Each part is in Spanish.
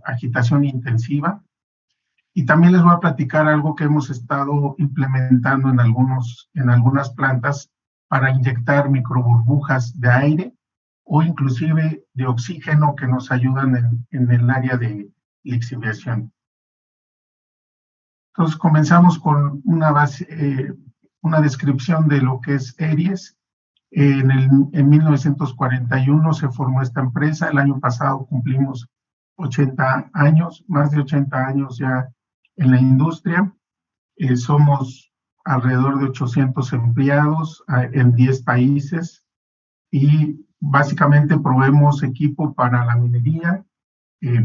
agitación intensiva. Y también les voy a platicar algo que hemos estado implementando en algunas plantas para inyectar microburbujas de aire o inclusive de oxígeno que nos ayudan en el área de lixiviación. Entonces comenzamos con una descripción de lo que es Eries. En 1941 se formó esta empresa. El año pasado cumplimos 80 años, más de 80 años ya en la industria. Somos alrededor de 800 empleados en 10 países y básicamente proveemos equipo para la minería,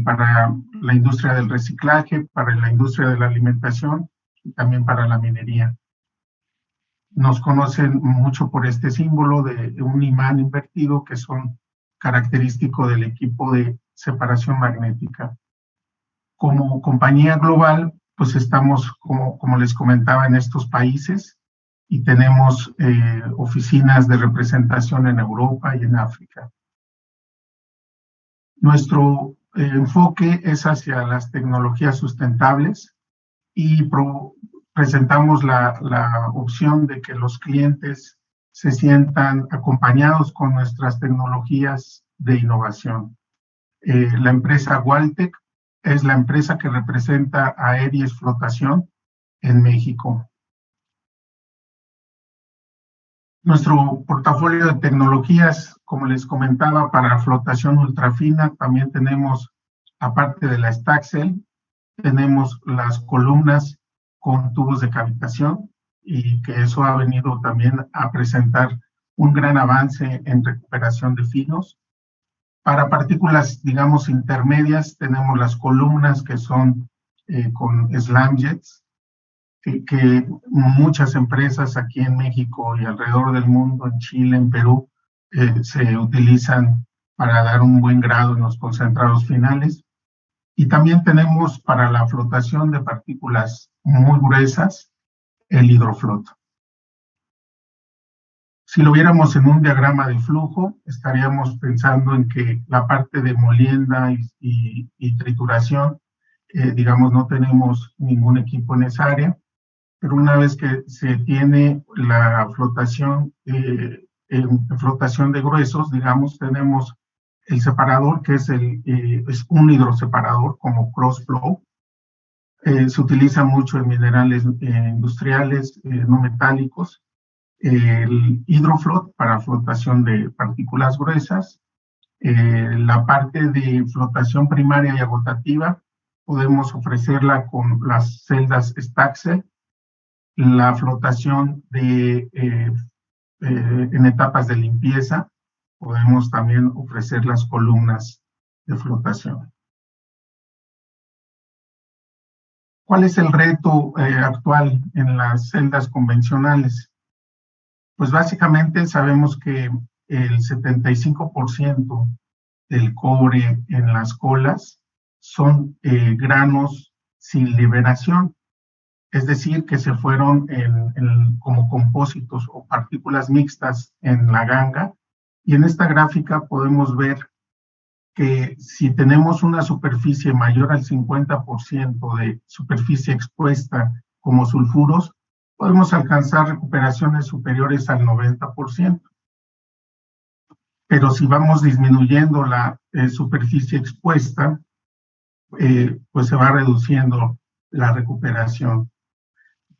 para la industria del reciclaje, para la industria de la alimentación y también para la minería. Nos conocen mucho por este símbolo de un imán invertido que son característico del equipo de separación magnética. Como compañía global, pues estamos, como les comentaba, en estos países y tenemos oficinas de representación en Europa y en África. Nuestro enfoque es hacia las tecnologías sustentables y presentamos la opción de que los clientes se sientan acompañados con nuestras tecnologías de innovación. La empresa Waltec es la empresa que representa a Eries Flotación en México. Nuestro portafolio de tecnologías, como les comentaba, para flotación ultrafina, también tenemos, aparte de la Staxel, tenemos las columnas con tubos de cavitación y que eso ha venido también a presentar un gran avance en recuperación de finos. Para partículas, digamos, intermedias, tenemos las columnas que son con slamjets, que muchas empresas aquí en México y alrededor del mundo, en Chile, en Perú, se utilizan para dar un buen grado en los concentrados finales. Y también tenemos para la flotación de partículas muy gruesas, el hidroflot. Si lo viéramos en un diagrama de flujo, estaríamos pensando en que la parte de molienda y trituración, digamos, no tenemos ningún equipo en esa área, pero una vez que se tiene la flotación, flotación de gruesos, digamos, tenemos el separador, que es un hidroseparador como cross-flow. Se utiliza mucho en minerales industriales no metálicos. El hidroflot para flotación de partículas gruesas. La parte de flotación primaria y agotativa podemos ofrecerla con las celdas Staxel. La flotación en etapas de limpieza, podemos también ofrecer las columnas de flotación. ¿Cuál es el reto actual en las celdas convencionales? Pues básicamente sabemos que el 75% del cobre en las colas son granos sin liberación, es decir, que se fueron como compósitos o partículas mixtas en la ganga. Y en esta gráfica podemos ver que si tenemos una superficie mayor al 50% de superficie expuesta como sulfuros, podemos alcanzar recuperaciones superiores al 90%. Pero si vamos disminuyendo la superficie expuesta, pues se va reduciendo la recuperación.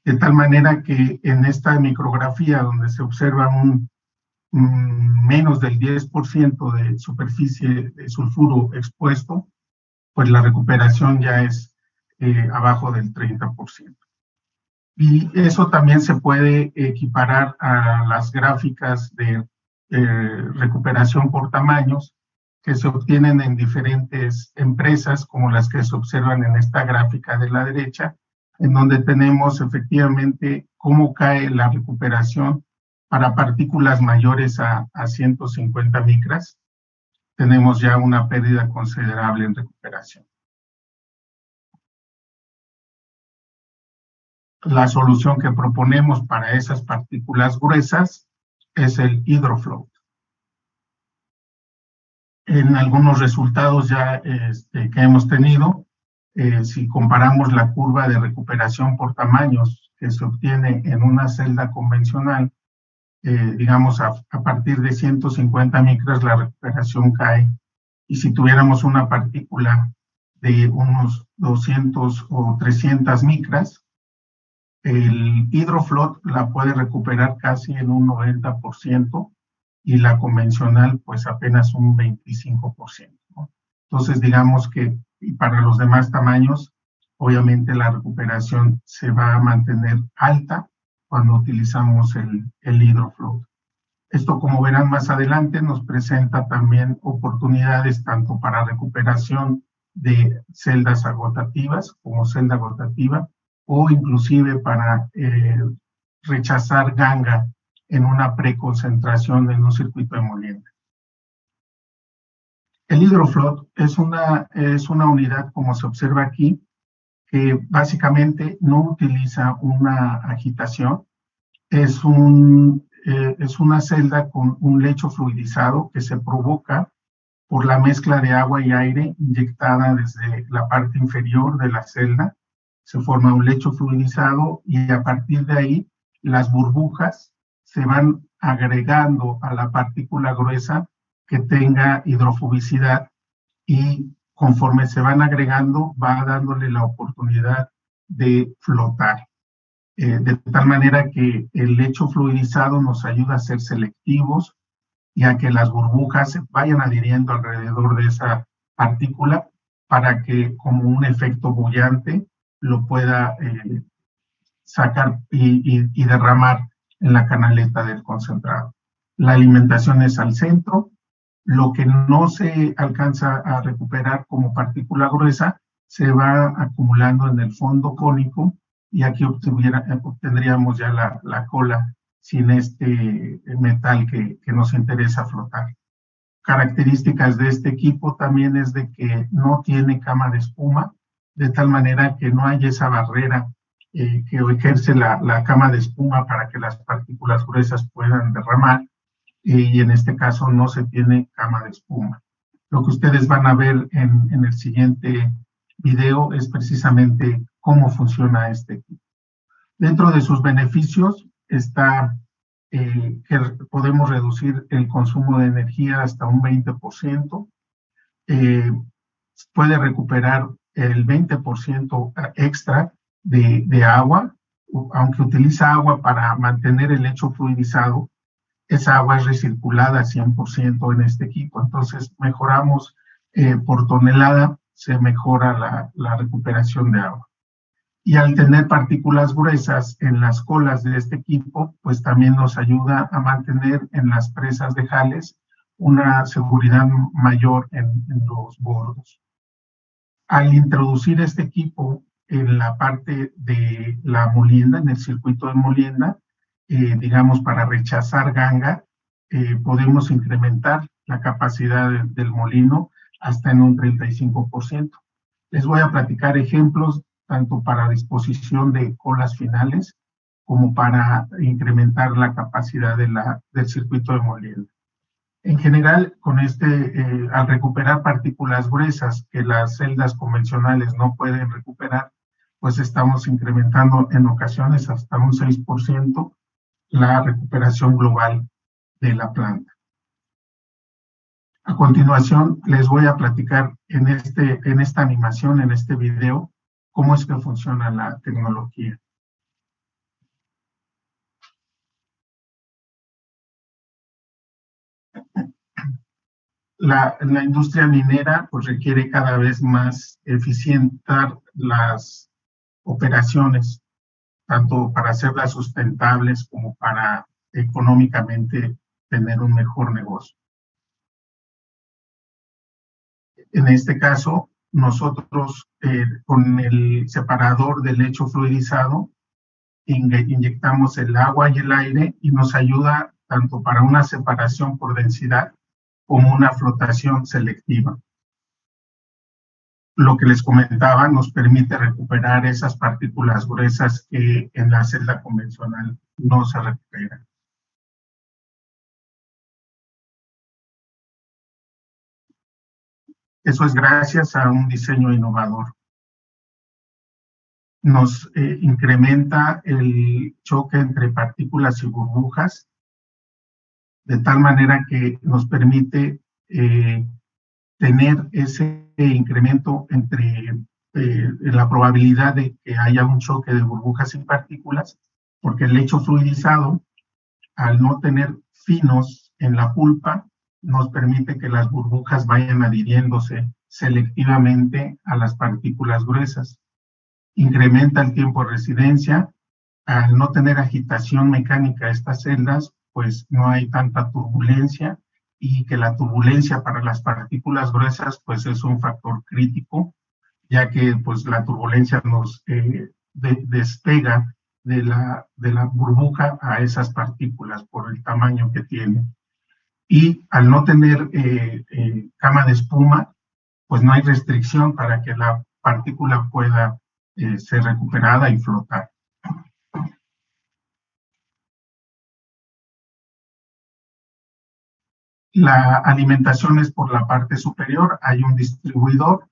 De tal manera que en esta micrografía donde se observa menos del 10% de superficie de sulfuro expuesto, pues la recuperación ya es abajo del 30%. Y eso también se puede equiparar a las gráficas de recuperación por tamaños que se obtienen en diferentes empresas, como las que se observan en esta gráfica de la derecha, en donde tenemos efectivamente cómo cae la recuperación para partículas mayores a 150 micras. Tenemos ya una pérdida considerable en recuperación. La solución que proponemos para esas partículas gruesas es el hidrofloat. En algunos resultados ya que hemos tenido, si comparamos la curva de recuperación por tamaños que se obtiene en una celda convencional, digamos a partir de 150 micras la recuperación cae, y si tuviéramos una partícula de unos 200 o 300 micras, el hidrofloat la puede recuperar casi en un 90%, y la convencional pues apenas un 25%, ¿no? Entonces digamos que para los demás tamaños, obviamente la recuperación se va a mantener alta cuando utilizamos el hidrofloat. Esto, como verán más adelante, nos presenta también oportunidades tanto para recuperación de celdas agotativas como celda agotativa, o inclusive para rechazar ganga en una preconcentración en un circuito de molienda. El hidrofloat es una unidad, como se observa aquí, que básicamente no utiliza una agitación. Es una celda con un lecho fluidizado que se provoca por la mezcla de agua y aire inyectada desde la parte inferior de la celda. Se forma un lecho fluidizado y a partir de ahí las burbujas se van agregando a la partícula gruesa que tenga hidrofobicidad, y conforme se van agregando va dándole la oportunidad de flotar. De tal manera que el lecho fluidizado nos ayuda a ser selectivos y a que las burbujas se vayan adhiriendo alrededor de esa partícula para que, como un efecto bullante, lo pueda sacar y derramar en la canaleta del concentrado. La alimentación es al centro. Lo que no se alcanza a recuperar como partícula gruesa se va acumulando en el fondo cónico, y aquí obtendríamos ya la cola sin este metal que nos interesa flotar. Características de este equipo también es de que no tiene cama de espuma, de tal manera que no hay esa barrera que ejerce la cama de espuma para que las partículas gruesas puedan derramar, y en este caso no se tiene cama de espuma. Lo que ustedes van a ver en el siguiente video es precisamente cómo funciona este equipo. Dentro de sus beneficios está que podemos reducir el consumo de energía hasta un 20%, puede recuperar el 20% extra de agua, aunque utiliza agua para mantener el lecho fluidizado. Esa agua es recirculada 100% en este equipo, entonces mejoramos por tonelada, se mejora la recuperación de agua. Y al tener partículas gruesas en las colas de este equipo, pues también nos ayuda a mantener en las presas de jales una seguridad mayor en los bordos. Al introducir este equipo en la parte de la molienda, en el circuito de molienda, digamos para rechazar ganga, podemos incrementar la capacidad del molino hasta en un 35%. Les voy a platicar ejemplos tanto para disposición de colas finales como para incrementar la capacidad del circuito de molienda. En general, al recuperar partículas gruesas que las celdas convencionales no pueden recuperar, pues estamos incrementando en ocasiones hasta un 6% la recuperación global de la planta. A continuación, les voy a platicar en esta animación, en este video, cómo es que funciona la tecnología. La industria minera pues requiere cada vez más eficientar las operaciones, tanto para hacerlas sustentables como para económicamente tener un mejor negocio. En este caso, nosotros con el separador de lecho fluidizado inyectamos el agua y el aire, y nos ayuda tanto para una separación por densidad como una flotación selectiva. Lo que les comentaba nos permite recuperar esas partículas gruesas que en la celda convencional no se recuperan. Eso es gracias a un diseño innovador. Nos incrementa el choque entre partículas y burbujas, de tal manera que nos permite tener ese incremento entre la probabilidad de que haya un choque de burbujas y partículas, porque el lecho fluidizado, al no tener finos en la pulpa, nos permite que las burbujas vayan adhiriéndose selectivamente a las partículas gruesas. Incrementa el tiempo de residencia. Al no tener agitación mecánica de estas celdas, pues no hay tanta turbulencia, y que la turbulencia para las partículas gruesas pues es un factor crítico, ya que pues la turbulencia nos despega de la burbuja a esas partículas por el tamaño que tiene. Y al no tener cama de espuma, pues no hay restricción para que la partícula pueda ser recuperada y flotar. La alimentación es por la parte superior, hay un distribuidor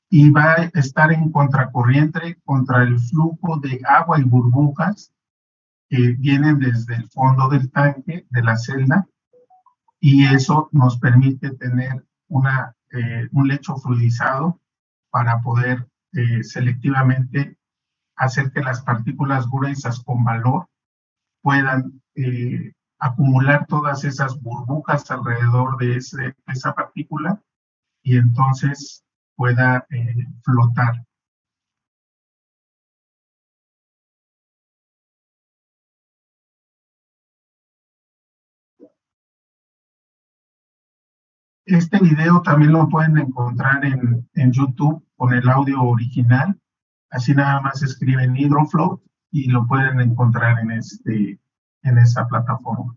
y va a estar en contracorriente contra el flujo de agua y burbujas que vienen desde el fondo del tanque de la celda, y eso nos permite tener un lecho fluidizado para poder selectivamente hacer que las partículas gruesas con valor puedan acumular todas esas burbujas alrededor de esa partícula y entonces pueda flotar. Este video también lo pueden encontrar en YouTube con el audio original. Así nada más escriben HydroFloat y lo pueden encontrar en esa plataforma.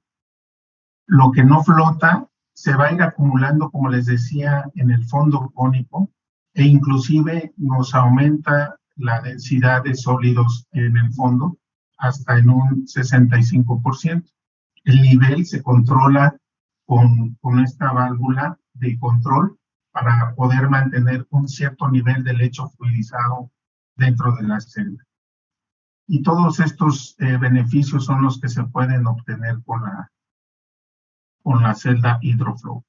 Lo que no flota se va a ir acumulando, como les decía, en el fondo cónico, e inclusive nos aumenta la densidad de sólidos en el fondo hasta en un 65%. El nivel se controla con esta válvula de control para poder mantener un cierto nivel de lecho fluidizado dentro de la celda. Y todos estos beneficios son los que se pueden obtener con la celda HydroFloat.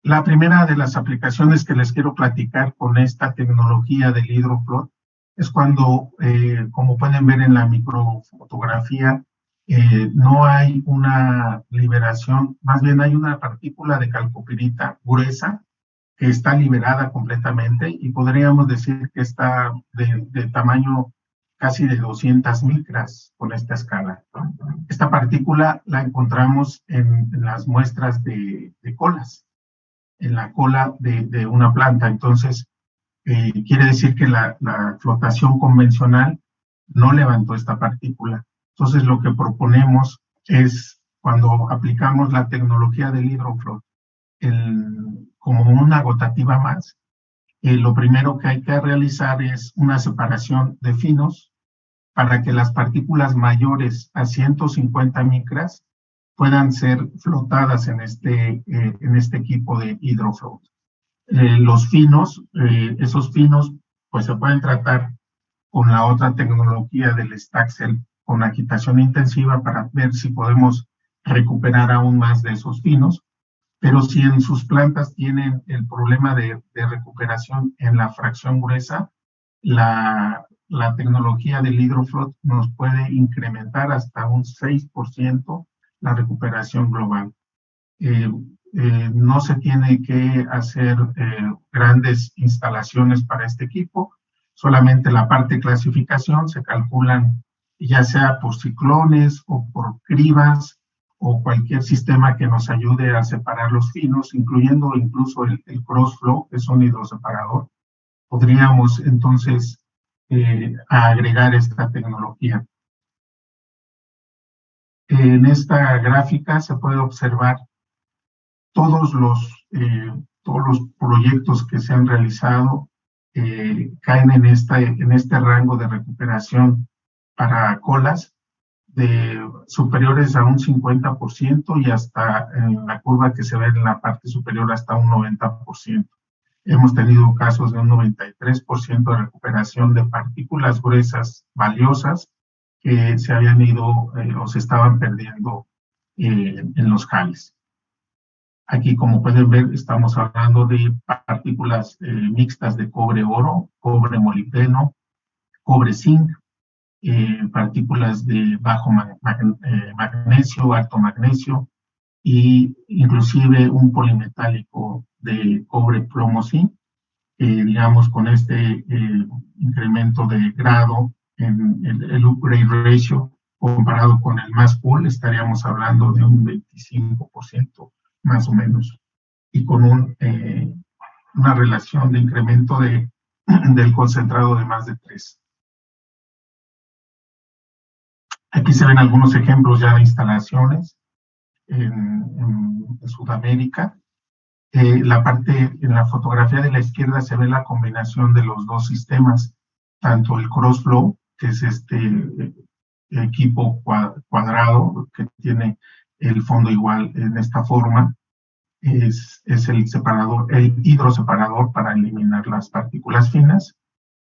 La primera de las aplicaciones que les quiero platicar con esta tecnología del HydroFloat es cuando, como pueden ver en la microfotografía, no hay una liberación, más bien hay una partícula de calcopirita gruesa que está liberada completamente, y podríamos decir que está de tamaño casi de 200 micras con esta escala. Esta partícula la encontramos en las muestras de colas, en la cola de una planta. Entonces, quiere decir que la flotación convencional no levantó esta partícula. Entonces, lo que proponemos es, cuando aplicamos la tecnología del HydroFloat como una gotativa más, lo primero que hay que realizar es una separación de finos para que las partículas mayores a 150 micras puedan ser flotadas en este equipo de HydroFloat. Los finos, esos finos, pues se pueden tratar con la otra tecnología del Staxel con agitación intensiva para ver si podemos recuperar aún más de esos finos. Pero si en sus plantas tienen el problema de recuperación en la fracción gruesa, la tecnología del HydroFloat nos puede incrementar hasta un 6% la recuperación global. No se tiene que hacer grandes instalaciones para este equipo, solamente la parte de clasificación se calculan ya sea por ciclones o por cribas o cualquier sistema que nos ayude a separar los finos, incluyendo incluso el crossflow, que es un hidroseparador. Podríamos entonces agregar esta tecnología. En esta gráfica se puede observar todos los proyectos que se han realizado caen en este rango de recuperación para colas superiores a un 50% y hasta en la curva que se ve en la parte superior hasta un 90%. Hemos tenido casos de un 93% de recuperación de partículas gruesas valiosas que se habían ido o se estaban perdiendo en los jales. Aquí, como pueden ver, estamos hablando de partículas mixtas de cobre-oro, cobre-molibdeno, cobre-zinc, partículas de bajo magnesio, alto magnesio, y inclusive un polimetálico de cobre-plomo-zinc, digamos, con este incremento de grado en el upgrade ratio comparado con el mass pool, estaríamos hablando de un 25% más o menos, y con una relación de incremento del concentrado de más de 3. Aquí se ven algunos ejemplos ya de instalaciones en Sudamérica. En la fotografía de la izquierda se ve la combinación de los dos sistemas, tanto el crossflow, que es este equipo cuadrado que tiene el fondo igual en esta forma, es el separador, el hidroseparador para eliminar las partículas finas,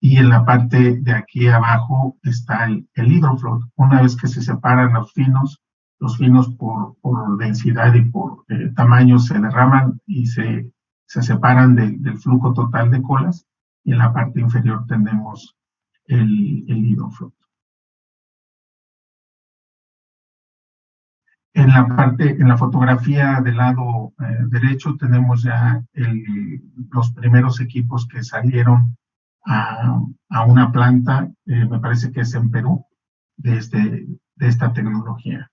y en la parte de aquí abajo está el hidrofloat. Una vez que se separan los finos por densidad y por tamaño se derraman y se separan del flujo total de colas, y en la parte inferior tenemos el hidrofloat. En la fotografía del lado derecho tenemos ya los primeros equipos que salieron a una planta, me parece que es en Perú, de esta tecnología.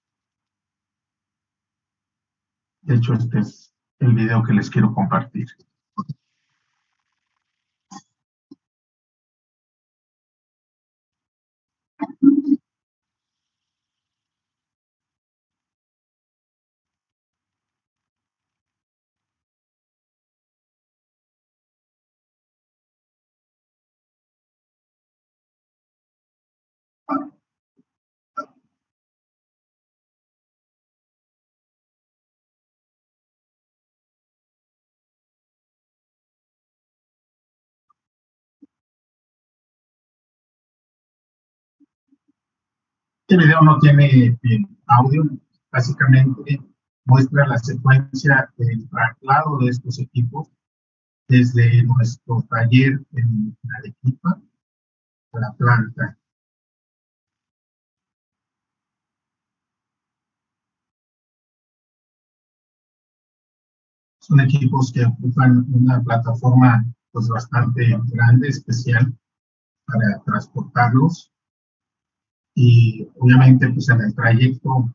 De hecho, este es el video que les quiero compartir. Este video no tiene audio, básicamente muestra la secuencia del traslado de estos equipos desde nuestro taller en Arequipa a la planta. Son equipos que ocupan una plataforma pues bastante grande, especial, para transportarlos, y obviamente pues en el trayecto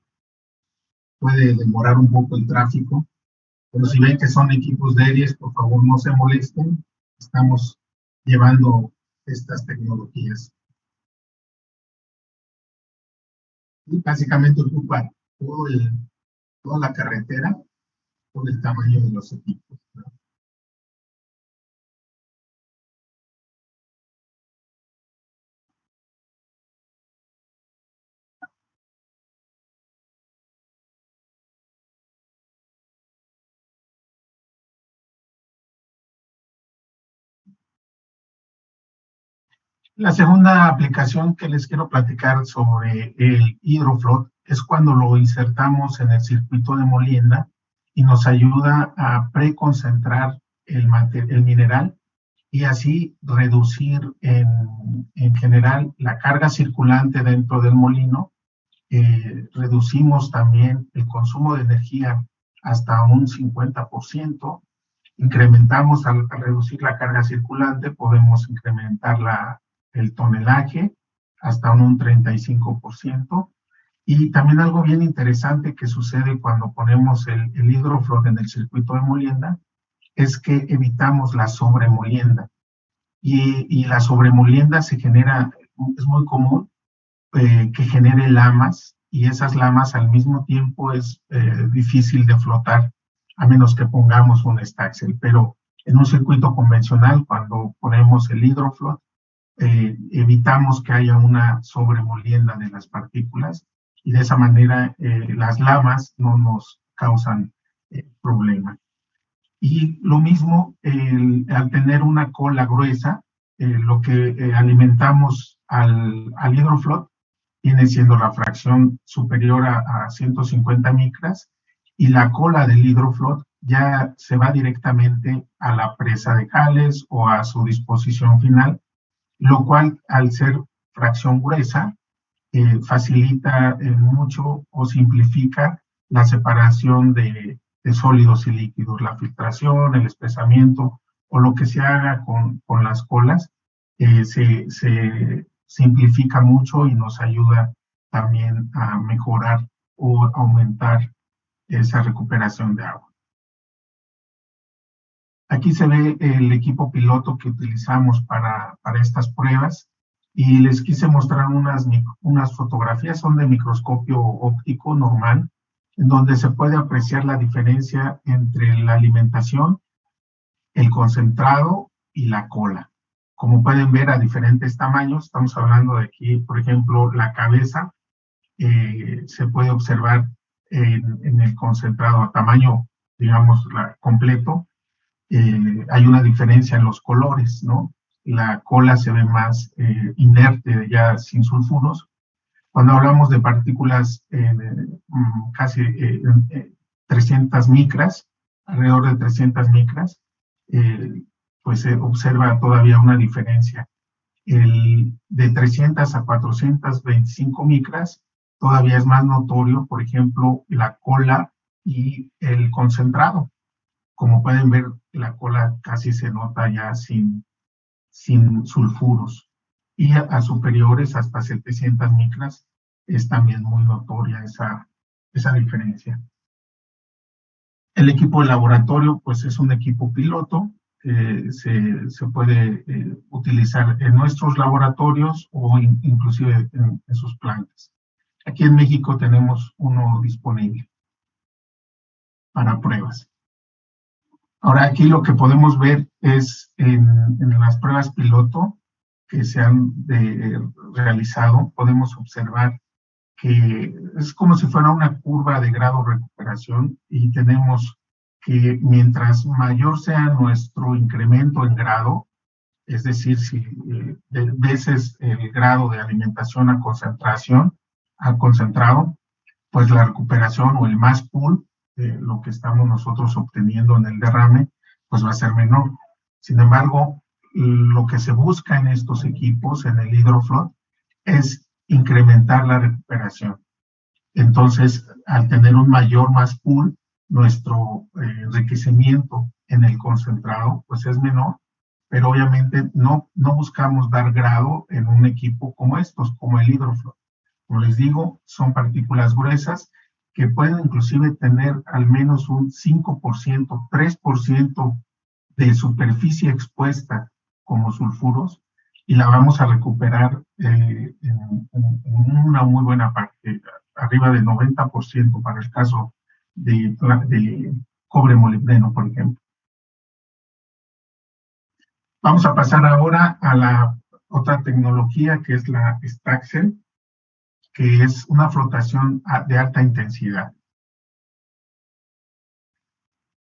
puede demorar un poco el tráfico, pero si ven que son equipos de Aries, por favor no se molesten, estamos llevando estas tecnologías. Y básicamente ocupa toda la carretera por el tamaño de los equipos, ¿no? La segunda aplicación que les quiero platicar sobre el hidrofloat es cuando lo insertamos en el circuito de molienda y nos ayuda a preconcentrar el mineral y así reducir en general la carga circulante dentro del molino. Reducimos también el consumo de energía hasta un 50%. Incrementamos al reducir la carga circulante, podemos incrementar el tonelaje hasta un 35%. Y también algo bien interesante que sucede cuando ponemos el hidrofloat en el circuito de molienda es que evitamos la sobremolienda. Y la sobremolienda se genera, es muy común que genere lamas, y esas lamas al mismo tiempo es difícil de flotar, a menos que pongamos un staxel. Pero En un circuito convencional, cuando ponemos el hidrofloat, evitamos que haya una sobremolienda de las partículas y de esa manera las lamas no nos causan problema. Y lo mismo, al tener una cola gruesa, lo que alimentamos al hidrofloat viene siendo la fracción superior a 150 micras, y la cola del hidrofloat ya se va directamente a la presa de Hales o a su disposición final, lo cual, al ser fracción gruesa, facilita mucho o simplifica la separación de sólidos y líquidos, la filtración, el espesamiento o lo que se haga con las colas, se simplifica mucho y nos ayuda también a mejorar o aumentar esa recuperación de agua. Aquí se ve el equipo piloto que utilizamos para estas pruebas y les quise mostrar unas fotografías, son de microscopio óptico normal, en donde se puede apreciar la diferencia entre la alimentación, el concentrado y la cola. Como pueden ver, a diferentes tamaños, estamos hablando de aquí, por ejemplo, la cabeza, se puede observar en el concentrado a tamaño, digamos, completo. Hay una diferencia en los colores, ¿no? La cola se ve más inerte, ya sin sulfuros. Cuando hablamos de partículas casi 300 micras, alrededor de 300 micras, pues se observa todavía una diferencia. De 300 a 425 micras todavía es más notorio, por ejemplo, la cola y el concentrado. Como pueden ver, la cola casi se nota ya sin sulfuros. Y a superiores, hasta 700 micras, es también muy notoria esa diferencia. El equipo de laboratorio, pues es un equipo piloto que se puede utilizar en nuestros laboratorios o inclusive en sus plantas. Aquí en México tenemos uno disponible para pruebas. Ahora aquí lo que podemos ver es en las pruebas piloto que se han realizado, podemos observar que es como si fuera una curva de grado de recuperación y tenemos que mientras mayor sea nuestro incremento en grado, es decir, si veces el grado de alimentación a concentración, a concentrado, pues la recuperación o el mass pool, lo que estamos nosotros obteniendo en el derrame, pues va a ser menor. Sin embargo, lo que se busca en estos equipos, en el hidrofloat, es incrementar la recuperación. Entonces, al tener un mayor mass pool, nuestro enriquecimiento en el concentrado, pues es menor, pero obviamente no buscamos dar grado en un equipo como estos, como el hidrofloat. Como les digo, son partículas gruesas que pueden inclusive tener al menos un 5%, 3% de superficie expuesta como sulfuros, y la vamos a recuperar en una muy buena parte, arriba del 90% para el caso de cobre molibdeno, por ejemplo. Vamos a pasar ahora a la otra tecnología, que es la Staxel, que es una flotación de alta intensidad.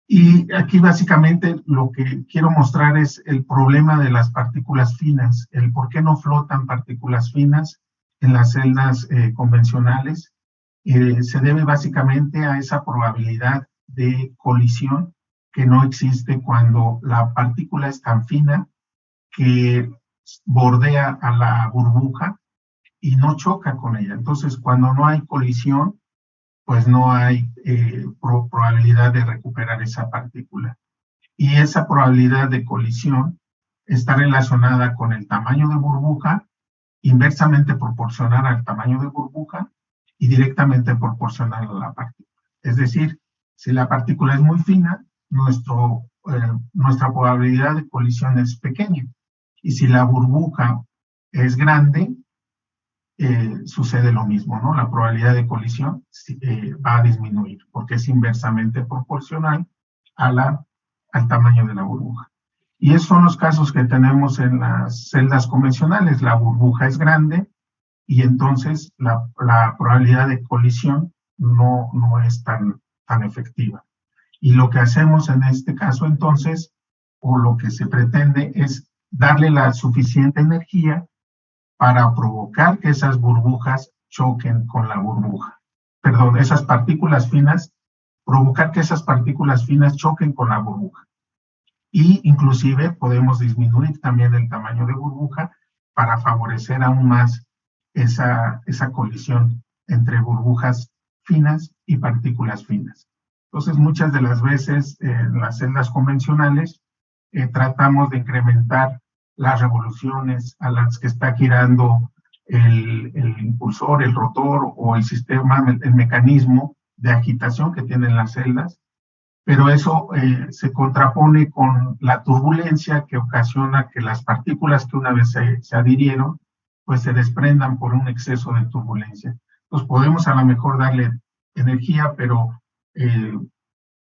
Y aquí básicamente lo que quiero mostrar es el problema de las partículas finas, el por qué no flotan partículas finas en las celdas convencionales. Se debe básicamente a esa probabilidad de colisión que no existe cuando la partícula es tan fina que bordea a la burbuja y no choca con ella. Entonces, cuando no hay colisión, pues no hay probabilidad de recuperar esa partícula. Y esa probabilidad de colisión está relacionada con el tamaño de burbuja, inversamente proporcional al tamaño de burbuja y directamente proporcional a la partícula. Es decir, si la partícula es muy fina, nuestra probabilidad de colisión es pequeña. Y si la burbuja es grande, sucede lo mismo, ¿no? La probabilidad de colisión va a disminuir porque es inversamente proporcional al tamaño de la burbuja. Y esos son los casos que tenemos en las celdas convencionales. La burbuja es grande y entonces la probabilidad de colisión no es tan efectiva. Y lo que hacemos en este caso entonces, o lo que se pretende, es darle la suficiente energía para provocar que esas burbujas choquen con la burbuja. Perdón, esas partículas finas, provocar que esas partículas finas choquen con la burbuja. Y inclusive podemos disminuir también el tamaño de burbuja para favorecer aún más esa colisión entre burbujas finas y partículas finas. Entonces, muchas de las veces en las celdas convencionales tratamos de incrementar las revoluciones a las que está girando el impulsor, el rotor o el sistema, el mecanismo de agitación que tienen las celdas, pero eso se contrapone con la turbulencia que ocasiona que las partículas que una vez se adhirieron, pues se desprendan por un exceso de turbulencia. Entonces podemos a lo mejor darle energía, pero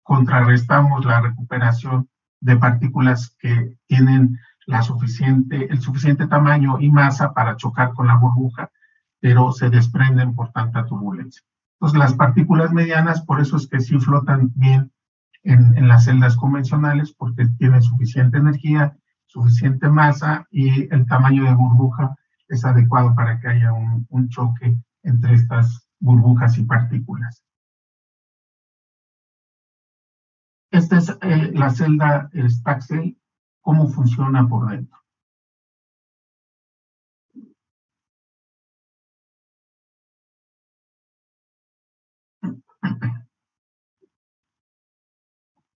contrarrestamos la recuperación de partículas que tienen el suficiente tamaño y masa para chocar con la burbuja, pero se desprenden por tanta turbulencia. Entonces las partículas medianas, por eso es que sí flotan bien en las celdas convencionales, porque tienen suficiente energía, suficiente masa y el tamaño de burbuja es adecuado para que haya un choque entre estas burbujas y partículas. Esta es la celda Staxel, cómo funciona por dentro.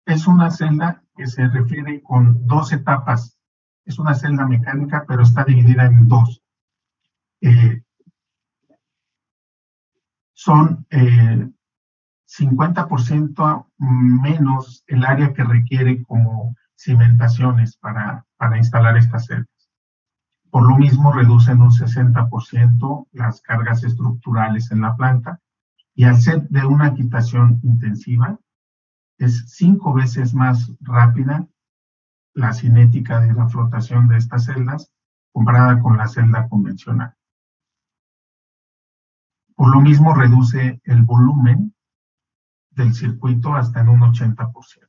Es una celda que se refiere con dos etapas. Es una celda mecánica, pero está dividida en dos. Son 50% menos el área que requiere como cimentaciones para instalar estas celdas. Por lo mismo, reducen un 60% las cargas estructurales en la planta y al ser de una agitación intensiva, es 5 veces más rápida la cinética de la flotación de estas celdas comparada con la celda convencional. Por lo mismo, reduce el volumen del circuito hasta en un 80%.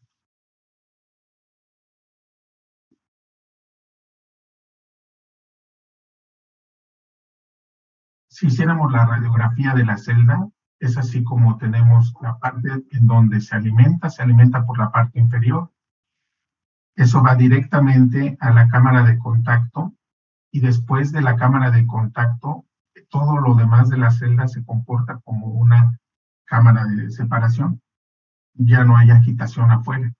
Si hiciéramos la radiografía de la celda, es así como tenemos la parte en donde se alimenta por la parte inferior. Eso va directamente a la cámara de contacto y después de la cámara de contacto, todo lo demás de la celda se comporta como una cámara de separación. Ya no hay agitación afuera.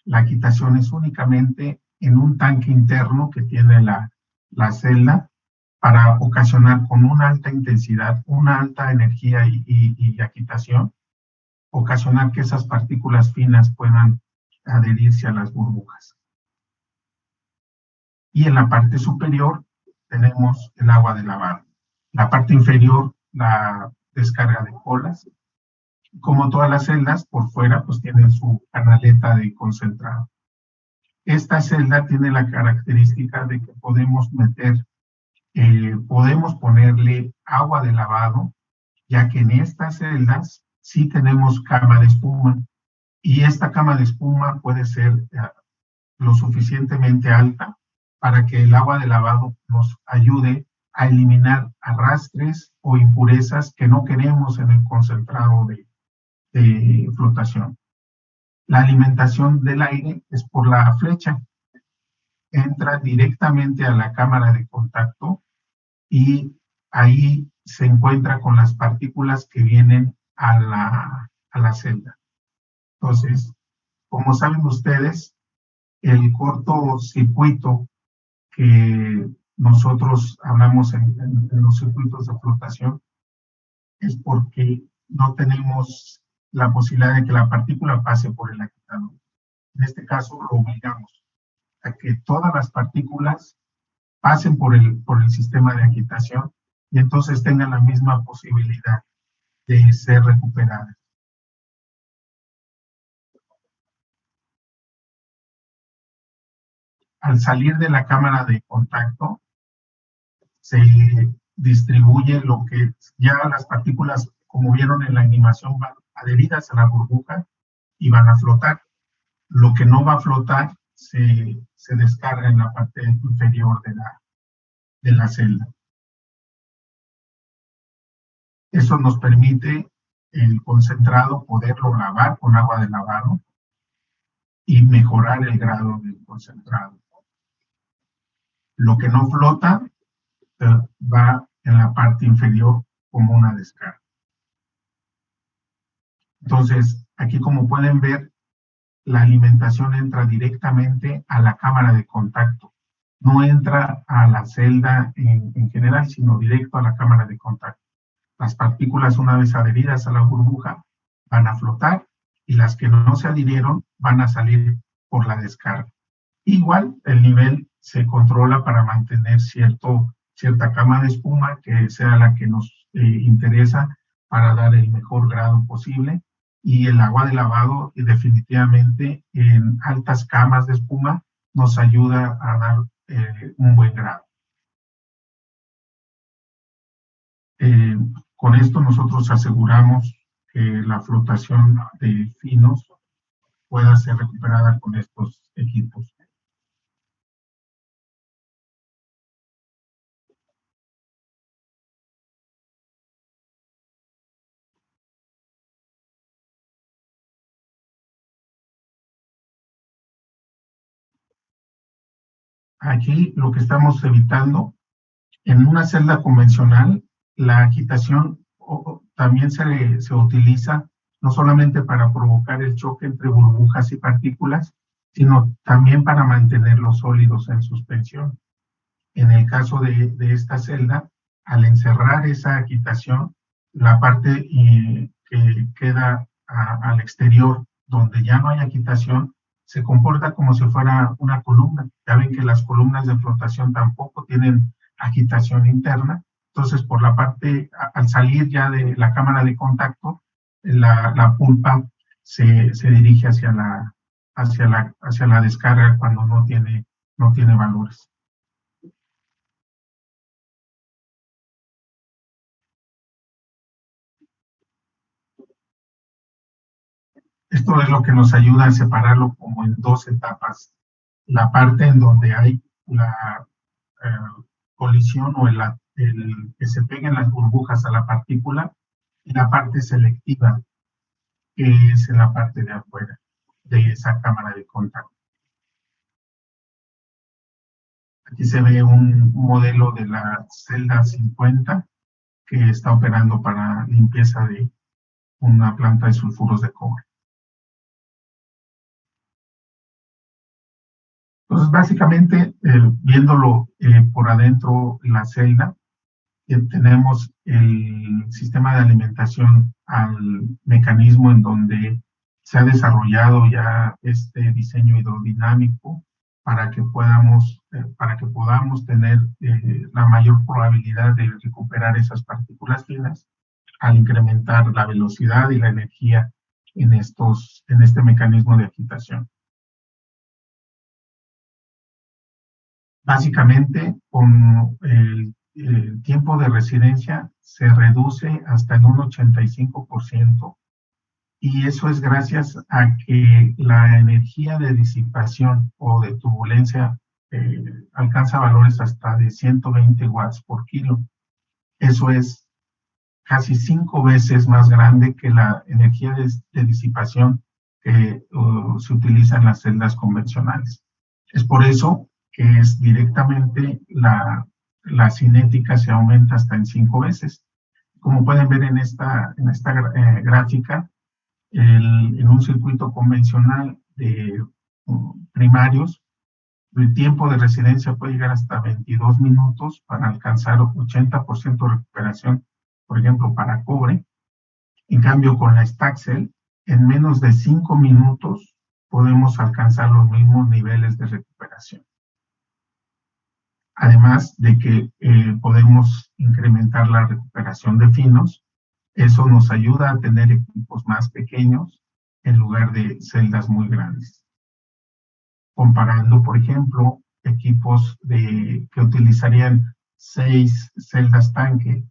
La agitación es únicamente en un tanque interno que tiene la celda para ocasionar con una alta intensidad, una alta energía y agitación, ocasionar que esas partículas finas puedan adherirse a las burbujas. Y en la parte superior tenemos el agua de lavado. La parte inferior, la descarga de colas. Como todas las celdas, por fuera pues tienen su canaleta de concentrado. Esta celda tiene la característica de que podemos ponerle agua de lavado, ya que en estas celdas sí tenemos cama de espuma y esta cama de espuma puede ser lo suficientemente alta para que el agua de lavado nos ayude a eliminar arrastres o impurezas que no queremos en el concentrado de flotación. La alimentación del aire es por la flecha. Entra directamente a la cámara de contacto y ahí se encuentra con las partículas que vienen a la celda. Entonces, como saben ustedes, el cortocircuito que nosotros hablamos en los circuitos de flotación es porque no tenemos la posibilidad de que la partícula pase por el agitador. En este caso lo obligamos a que todas las partículas pasen por el sistema de agitación y entonces tengan la misma posibilidad de ser recuperadas. al salir de la cámara de contacto, se distribuye lo que ya las partículas, como vieron en la animación, van adheridas a la burbuja y van a flotar. Lo que no va a flotar se descarga en la parte inferior de la celda. Eso nos permite el concentrado poderlo lavar con agua de lavado y mejorar el grado del concentrado. Lo que no flota va en la parte inferior como una descarga. Entonces, aquí como pueden ver, la alimentación entra directamente a la cámara de contacto. No entra a la celda en general, sino directo a la cámara de contacto. Las partículas, una vez adheridas a la burbuja, van a flotar y las que no se adhirieron van a salir por la descarga. Igual, el nivel se controla para mantener cierta cama de espuma que sea la que nos interesa para dar el mejor grado posible. Y el agua de lavado, definitivamente, en altas camas de espuma, nos ayuda a dar un buen grado. Con esto nosotros aseguramos que la flotación de finos pueda ser recuperada con estos equipos. Aquí lo que estamos evitando, en una celda convencional, la agitación también se utiliza no solamente para provocar el choque entre burbujas y partículas, sino también para mantener los sólidos en suspensión. En el caso de esta celda, al encerrar esa agitación, la parte que queda al exterior, donde ya no hay agitación, se comporta como si fuera una columna. Ya ven que las columnas de flotación tampoco tienen agitación interna. Entonces, por la parte, al salir ya de la cámara de contacto, la pulpa se dirige hacia la descarga cuando no tiene valores. Esto es lo que nos ayuda a separarlo como en dos etapas. La parte en donde hay la colisión o el que se peguen las burbujas a la partícula, y la parte selectiva, que es en la parte de afuera de esa cámara de contacto. Aquí se ve un modelo de la celda 50 que está operando para limpieza de una planta de sulfuros de cobre. Entonces, básicamente, viéndolo por adentro la celda, tenemos el sistema de alimentación al mecanismo en donde se ha desarrollado ya este diseño hidrodinámico para que podamos tener la mayor probabilidad de recuperar esas partículas finas al incrementar la velocidad y la energía en este mecanismo de agitación. Básicamente, con el tiempo de residencia se reduce hasta en un 85%, y eso es gracias a que la energía de disipación o de turbulencia alcanza valores hasta de 120 watts por kilo. Eso es casi 5 veces más grande que la energía de disipación que se utiliza en las celdas convencionales. Es por eso que es directamente la cinética se aumenta hasta en 5 veces. Como pueden ver en esta gráfica, en un circuito convencional de primarios, el tiempo de residencia puede llegar hasta 22 minutos para alcanzar 80% de recuperación, por ejemplo, para cobre. En cambio, con la Staxel, en menos de 5 minutos podemos alcanzar los mismos niveles de recuperación. Además de que podemos incrementar la recuperación de finos, eso nos ayuda a tener equipos más pequeños en lugar de celdas muy grandes. Comparando, por ejemplo, equipos que utilizarían 6 celdas tanque,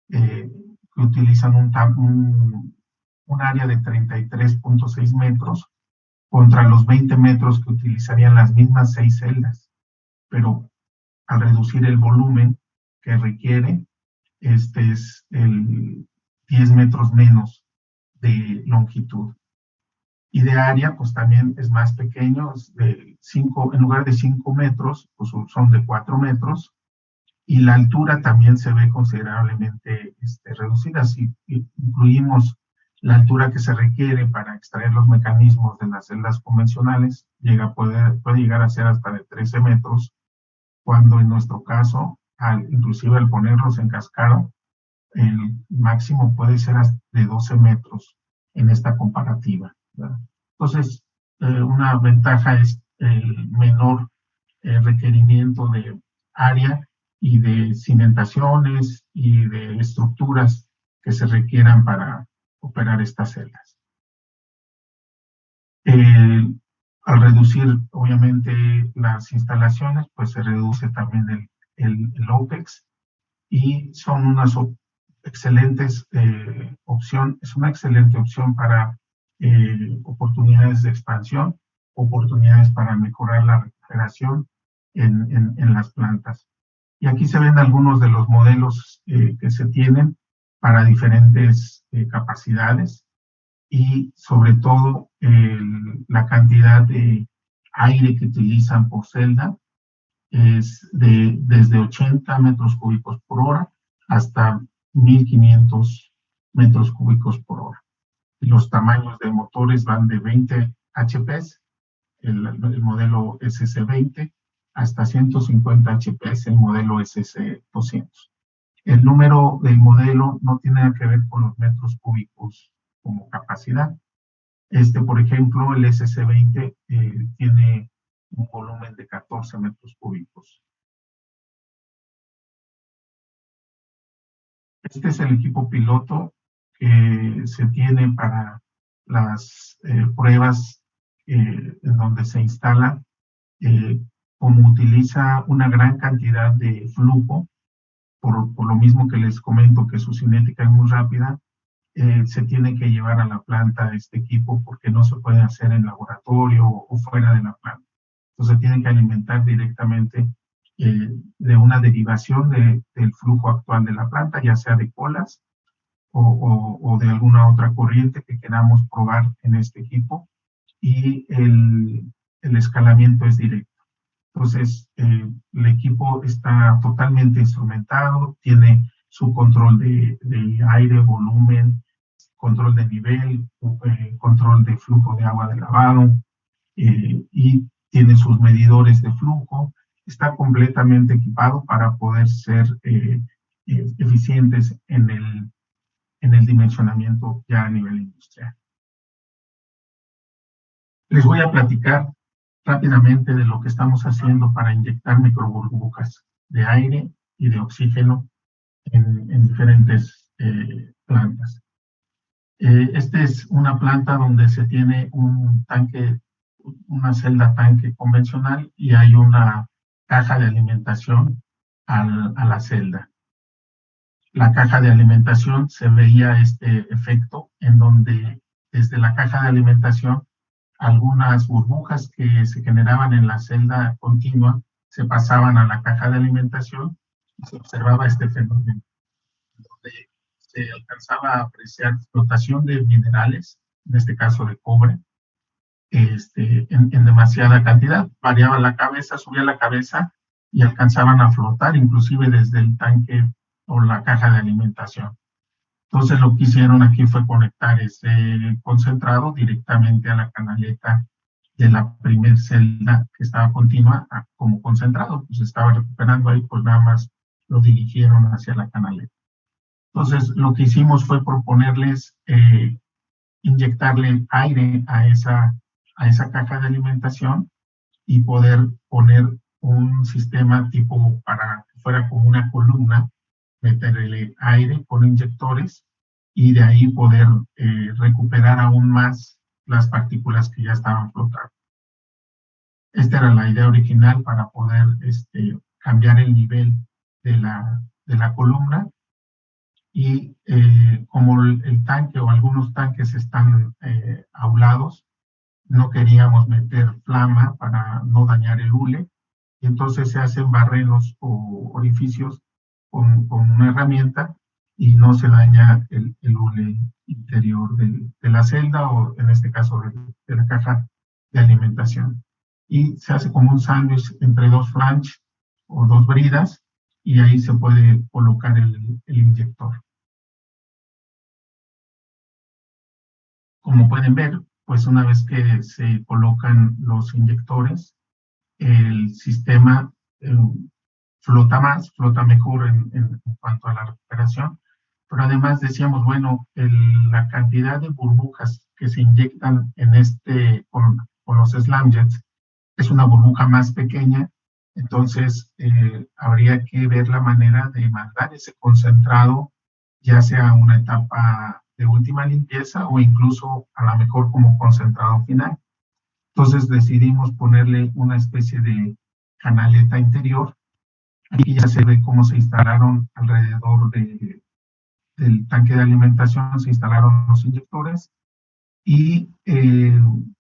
que utilizan un área de 33.6 metros contra los 20 metros que utilizarían las mismas 6 celdas, pero al reducir el volumen que requiere, este es el 10 metros menos de longitud. Y de área, pues también es más pequeño, es de 5, en lugar de 5 metros, pues son de 4 metros, y la altura también se ve considerablemente reducida. Si incluimos la altura que se requiere para extraer los mecanismos de las celdas convencionales, puede llegar a ser hasta de 13 metros, cuando en nuestro caso, inclusive al ponerlos en cascada, el máximo puede ser hasta de 12 metros en esta comparativa, ¿verdad? Entonces, una ventaja es el menor requerimiento de área y de cimentaciones y de estructuras que se requieran para operar estas celdas. Al reducir, obviamente, las instalaciones, pues se reduce también el OPEX, y son unas excelentes opción, es una excelente opción para oportunidades de expansión, oportunidades para mejorar la recuperación en las plantas. Y aquí se ven algunos de los modelos que se tienen para diferentes capacidades, y sobre todo la cantidad de aire que utilizan por celda es desde 80 metros cúbicos por hora hasta 1500 metros cúbicos por hora. Y los tamaños de motores van de 20 HPs, el modelo SC20, hasta 150 HPs, el modelo SC200. El número del modelo no tiene nada que ver con los metros cúbicos como capacidad. Por ejemplo, el SC20 tiene un volumen de 14 metros cúbicos. Este es el equipo piloto que se tiene para las pruebas en donde se instala. Como utiliza una gran cantidad de flujo, por lo mismo que les comento que su cinética es muy rápida, se tiene que llevar a la planta este equipo porque no se puede hacer en laboratorio o fuera de la planta. Entonces se tiene que alimentar directamente de una derivación del flujo actual de la planta, ya sea de colas o de alguna otra corriente que queramos probar en este equipo, y el escalamiento es directo. Entonces, el equipo está totalmente instrumentado, tiene su control de aire, volumen, control de nivel, control de flujo de agua de lavado, y tiene sus medidores de flujo. Está completamente equipado para poder ser eficientes en el dimensionamiento ya a nivel industrial. Les voy a platicar rápidamente de lo que estamos haciendo para inyectar microburbujas de aire y de oxígeno en diferentes plantas. Esta es una planta donde se tiene un tanque, una celda tanque convencional, y hay una caja de alimentación a la celda. La caja de alimentación, se veía este efecto en donde desde la caja de alimentación algunas burbujas que se generaban en la celda continua se pasaban a la caja de alimentación y se observaba este fenómeno, donde se alcanzaba a apreciar flotación de minerales, en este caso de cobre, en demasiada cantidad. Variaba la cabeza, subía la cabeza y alcanzaban a flotar inclusive desde el tanque o la caja de alimentación. Entonces lo que hicieron aquí fue conectar ese concentrado directamente a la canaleta de la primer celda que estaba continua como concentrado, pues estaba recuperando ahí, pues nada más lo dirigieron hacia la canaleta. Entonces lo que hicimos fue proponerles inyectarle aire a esa caja de alimentación y poder poner un sistema tipo para que fuera como una columna, meterle aire con inyectores y de ahí poder recuperar aún más las partículas que ya estaban flotando. Esta era la idea original para poder cambiar el nivel de la columna. Y como el tanque o algunos tanques están aulados, no queríamos meter flama para no dañar el hule, y entonces se hacen barrenos o orificios con una herramienta y no se daña el hule interior de la celda o en este caso de la caja de alimentación. Y se hace como un sándwich entre dos flanges o dos bridas y ahí se puede colocar el inyector. Como pueden ver, pues una vez que se colocan los inyectores, el sistema flota mejor en cuanto a la recuperación, pero además decíamos, bueno, la cantidad de burbujas que se inyectan con los slamjets es una burbuja más pequeña, entonces habría que ver la manera de mandar ese concentrado, ya sea una etapa de última limpieza o incluso a lo mejor como concentrado final. Entonces decidimos ponerle una especie de canaleta interior. Aquí ya se ve cómo se instalaron alrededor del tanque de alimentación, se instalaron los inyectores y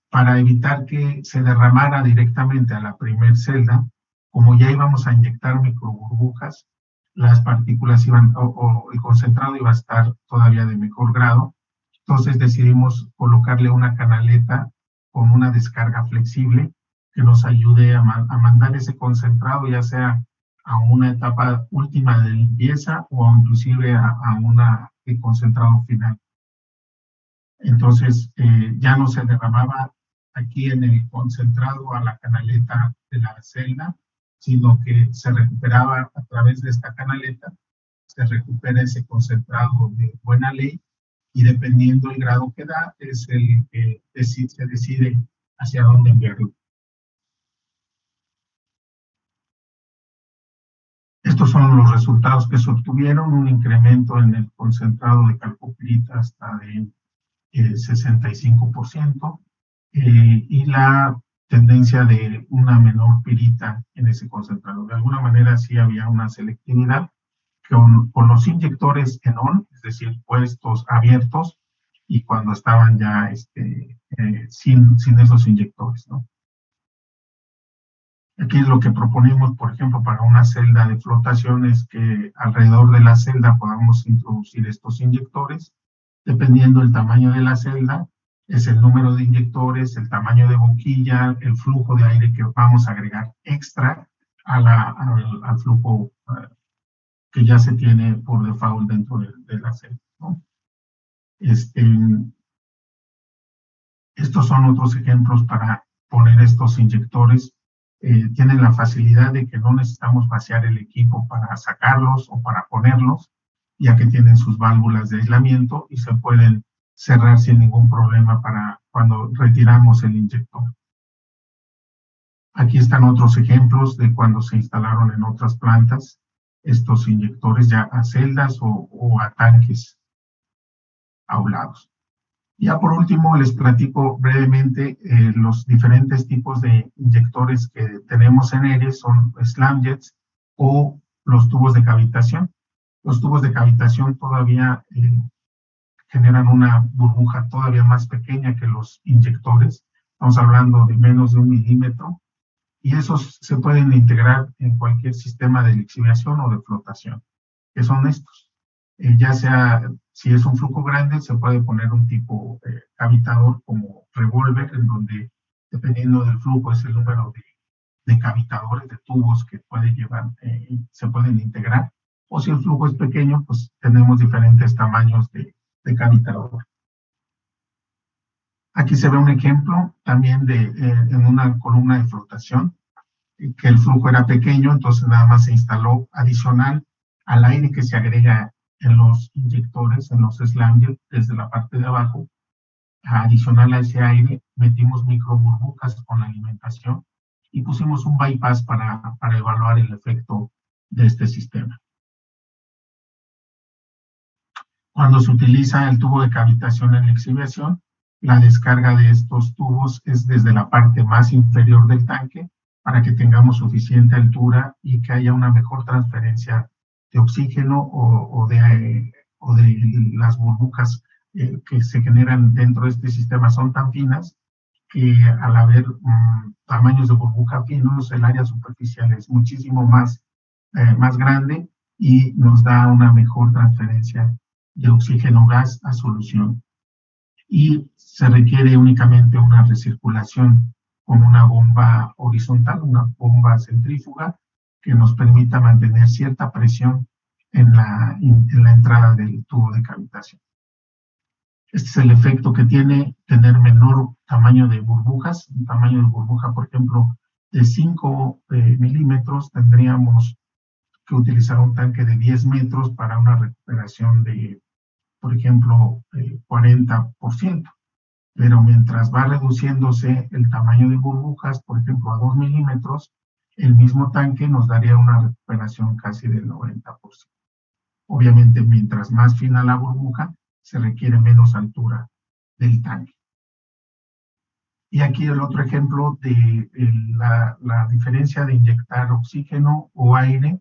para evitar que se derramara directamente a la primer celda, como ya íbamos a inyectar microburbujas, las partículas iban, o el concentrado iba a estar todavía de mejor grado. Entonces decidimos colocarle una canaleta con una descarga flexible que nos ayude a mandar ese concentrado, ya sea a una etapa última de limpieza o inclusive a una de concentrado final. Entonces ya no se derramaba aquí en el concentrado a la canaleta de la celda, sino que se recuperaba a través de esta canaleta, se recupera ese concentrado de buena ley y dependiendo el grado que da, es el que se decide hacia dónde enviarlo. Estos son los resultados que se obtuvieron, un incremento en el concentrado de calcopirita hasta de 65%, y la tendencia de una menor pirita en ese concentrado. De alguna manera sí había una selectividad con los inyectores en on, es decir, puestos abiertos, y cuando estaban ya sin esos inyectores, ¿no? Aquí es lo que proponemos, por ejemplo, para una celda de flotación, es que alrededor de la celda podamos introducir estos inyectores. Dependiendo del tamaño de la celda, es el número de inyectores, el tamaño de boquilla, el flujo de aire que vamos a agregar extra al flujo que ya se tiene por default dentro de la celda, ¿no? Estos son otros ejemplos para poner estos inyectores. Tienen la facilidad de que no necesitamos vaciar el equipo para sacarlos o para ponerlos, ya que tienen sus válvulas de aislamiento y se pueden cerrar sin ningún problema para cuando retiramos el inyector. Aquí están otros ejemplos de cuando se instalaron en otras plantas estos inyectores ya a celdas o a tanques aulados. Ya por último les platico brevemente los diferentes tipos de inyectores que tenemos en ERES, son slamjets o los tubos de cavitación. Los tubos de cavitación todavía generan una burbuja todavía más pequeña que los inyectores. Estamos hablando de menos de 1 milímetro y esos se pueden integrar en cualquier sistema de lixiviación o de flotación, que son estos. Ya sea, si es un flujo grande, se puede poner un tipo cavitador como revólver, en donde, dependiendo del flujo, es el número de cavitadores, de tubos que puede llevar, se pueden integrar. O si el flujo es pequeño, pues tenemos diferentes tamaños de cavitador. Aquí se ve un ejemplo también en una columna de flotación, que el flujo era pequeño, entonces nada más se instaló adicional al aire que se agrega en los inyectores, en los slamjets, desde la parte de abajo. Adicional a ese aire, metimos microburbujas con la alimentación y pusimos un bypass para evaluar el efecto de este sistema. Cuando se utiliza el tubo de cavitación en lixiviación, La descarga de estos tubos es desde la parte más inferior del tanque para que tengamos suficiente altura y que haya una mejor transferencia de oxígeno o de las burbujas que se generan dentro de este sistema son tan finas que al haber tamaños de burbuja finos, el área superficial es muchísimo más grande y nos da una mejor transferencia de oxígeno gas a solución. Y se requiere únicamente una recirculación con una bomba horizontal, una bomba centrífuga, que nos permita mantener cierta presión en la entrada del tubo de cavitación. Este es el efecto que tiene tener menor tamaño de burbujas. Un tamaño de burbuja, por ejemplo, de 5 milímetros, tendríamos que utilizar un tanque de 10 metros para una recuperación de, por ejemplo, 40%. Pero mientras va reduciéndose el tamaño de burbujas, por ejemplo, a 2 milímetros, el mismo tanque nos daría una recuperación casi del 90%. Obviamente, mientras más fina la burbuja, se requiere menos altura del tanque. Y aquí el otro ejemplo de la diferencia de inyectar oxígeno o aire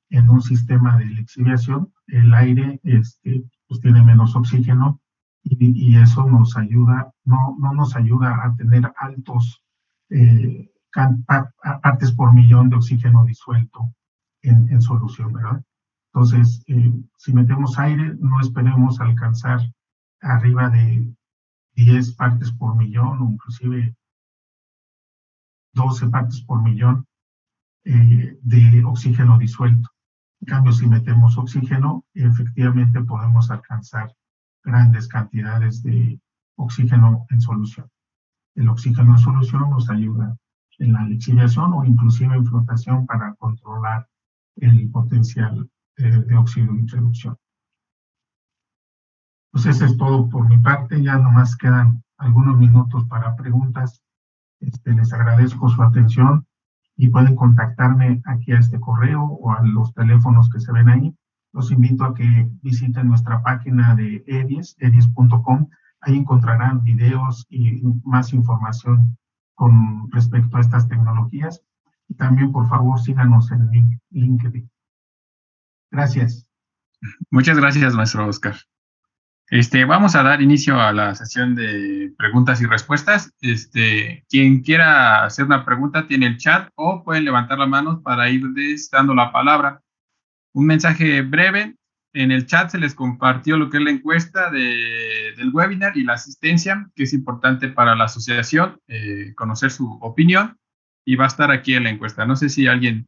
en un sistema de lixiviación. El aire pues tiene menos oxígeno y eso nos ayuda, no nos ayuda a tener altos partes por millón de oxígeno disuelto en solución, ¿verdad? Entonces, si metemos aire, no esperemos alcanzar arriba de 10 partes por millón o inclusive 12 partes por millón de oxígeno disuelto. En cambio, si metemos oxígeno, efectivamente podemos alcanzar grandes cantidades de oxígeno en solución. El oxígeno en solución nos ayuda en la lixiviación o inclusive en flotación para controlar el potencial de óxido de introducción. Pues eso es todo por mi parte. Ya nomás quedan algunos minutos para preguntas. Les agradezco su atención y pueden contactarme aquí a este correo o a los teléfonos que se ven ahí. Los invito a que visiten nuestra página de edis.com. Ahí encontrarán videos y más información con respecto a estas tecnologías. Y también, por favor, síganos en LinkedIn. Gracias. Muchas gracias, maestro Oscar. Vamos a dar inicio a la sesión de preguntas y respuestas. Quien quiera hacer una pregunta tiene el chat o pueden levantar la mano para ir dando la palabra. Un mensaje breve. En el chat se les compartió lo que es la encuesta del webinar y la asistencia, que es importante para la asociación, conocer su opinión, y va a estar aquí en la encuesta. No sé si alguien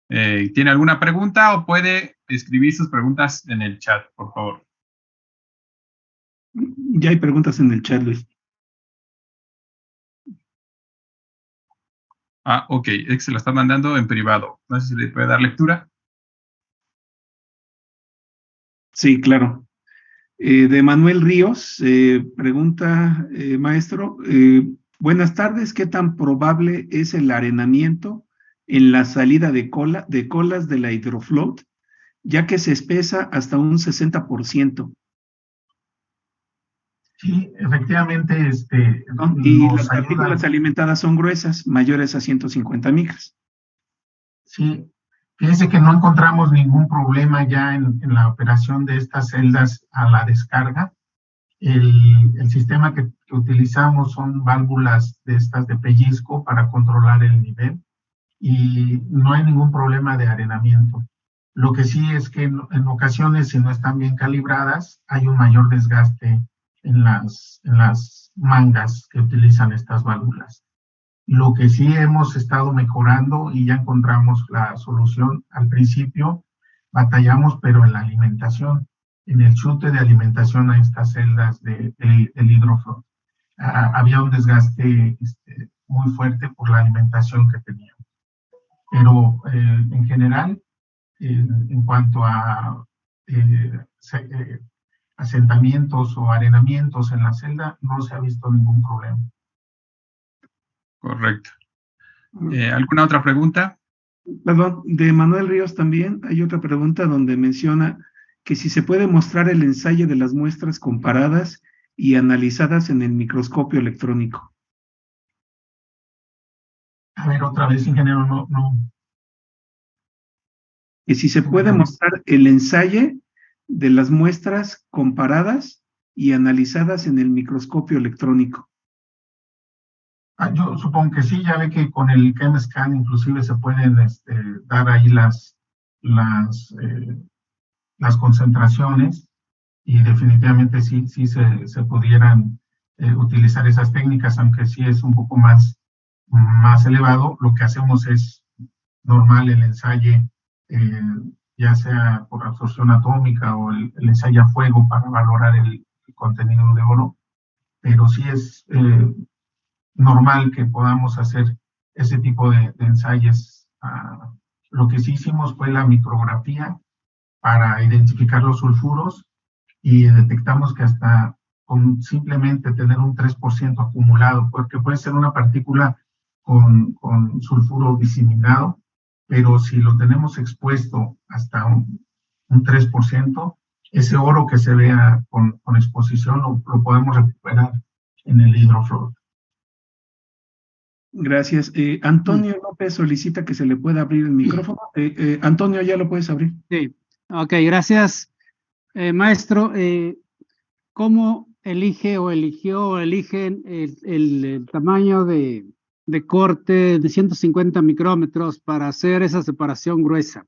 tiene alguna pregunta o puede escribir sus preguntas en el chat, por favor. Ya hay preguntas en el chat, Luis. Ok, se lo está mandando en privado. No sé si le puede dar lectura. Sí, claro. De Manuel Ríos, pregunta, maestro, buenas tardes, ¿qué tan probable es el arenamiento en la salida de colas de la Hydrofloat, ya que se espesa hasta un 60%? Sí, efectivamente, ¿no? Y nos las partículas alimentadas son gruesas, mayores a 150 micras. Sí, fíjense que no encontramos ningún problema ya en la operación de estas celdas a la descarga. El sistema que utilizamos son válvulas de estas de pellizco para controlar el nivel y no hay ningún problema de arenamiento. Lo que sí es que en ocasiones, si no están bien calibradas, hay un mayor desgaste en las mangas que utilizan estas válvulas. Lo que sí hemos estado mejorando y ya encontramos la solución. Al principio batallamos, pero en la alimentación, en el chute de alimentación a estas celdas del Hydrofloat, había un desgaste muy fuerte por la alimentación que teníamos. Pero en general, en cuanto a asentamientos o arenamientos en la celda, no se ha visto ningún problema. Correcto. ¿Alguna otra pregunta? Perdón, de Manuel Ríos también hay otra pregunta donde menciona que si se puede mostrar el ensayo de las muestras comparadas y analizadas en el microscopio electrónico. A ver, otra vez, ingeniero, no. Y si se puede mostrar el ensayo de las muestras comparadas y analizadas en el microscopio electrónico. Yo supongo que sí, ya ve que con el ChemScan inclusive se pueden dar ahí las concentraciones, y definitivamente sí se pudieran utilizar esas técnicas, aunque sí es un poco más elevado. Lo que hacemos es normal el ensayo, ya sea por absorción atómica o el ensayo a fuego para valorar el contenido de oro, pero sí es normal que podamos hacer ese tipo de ensayos. Lo que sí hicimos fue la micrografía para identificar los sulfuros, y detectamos que hasta con simplemente tener un 3% acumulado, porque puede ser una partícula con sulfuro diseminado, pero si lo tenemos expuesto hasta un 3%, ese oro que se vea con exposición lo podemos recuperar en el hidrofluoro. Gracias. Antonio López solicita que se le pueda abrir el micrófono. Antonio, ya lo puedes abrir. Sí, ok, gracias. Maestro, ¿cómo elige o eligió o eligen el tamaño de corte de 150 micrómetros para hacer esa separación gruesa?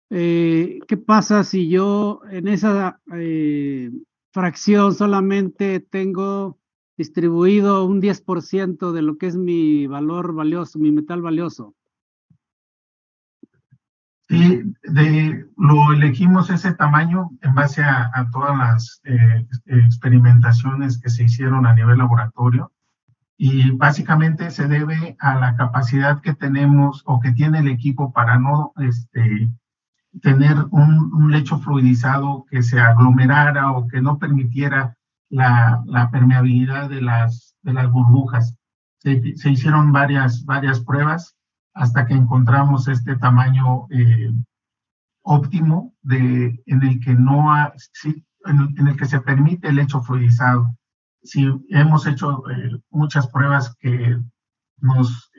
¿Qué pasa si yo en esa fracción solamente tengo distribuido un 10% de lo que es mi valor valioso, mi metal valioso? Sí, lo elegimos ese tamaño en base a todas las experimentaciones que se hicieron a nivel laboratorio, y básicamente se debe a la capacidad que tenemos o que tiene el equipo para no tener un lecho fluidizado que se aglomerara o que no permitiera la permeabilidad de las burbujas. Se hicieron varias pruebas hasta que encontramos este tamaño óptimo en el que en el que se permite el lecho fluidizado. Sí, hemos hecho muchas pruebas que nos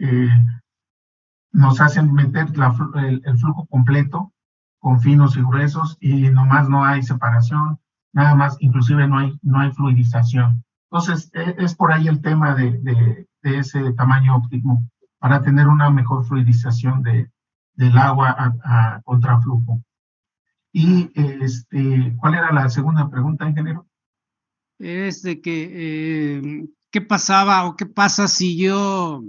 hacen meter el flujo completo con finos y gruesos, y nomás no hay separación, nada más, inclusive no hay fluidización. Entonces, es por ahí el tema de ese tamaño óptimo, para tener una mejor fluidización del agua a contraflujo. Y ¿cuál era la segunda pregunta, ingeniero? Es de que, ¿qué pasaba o qué pasa si yo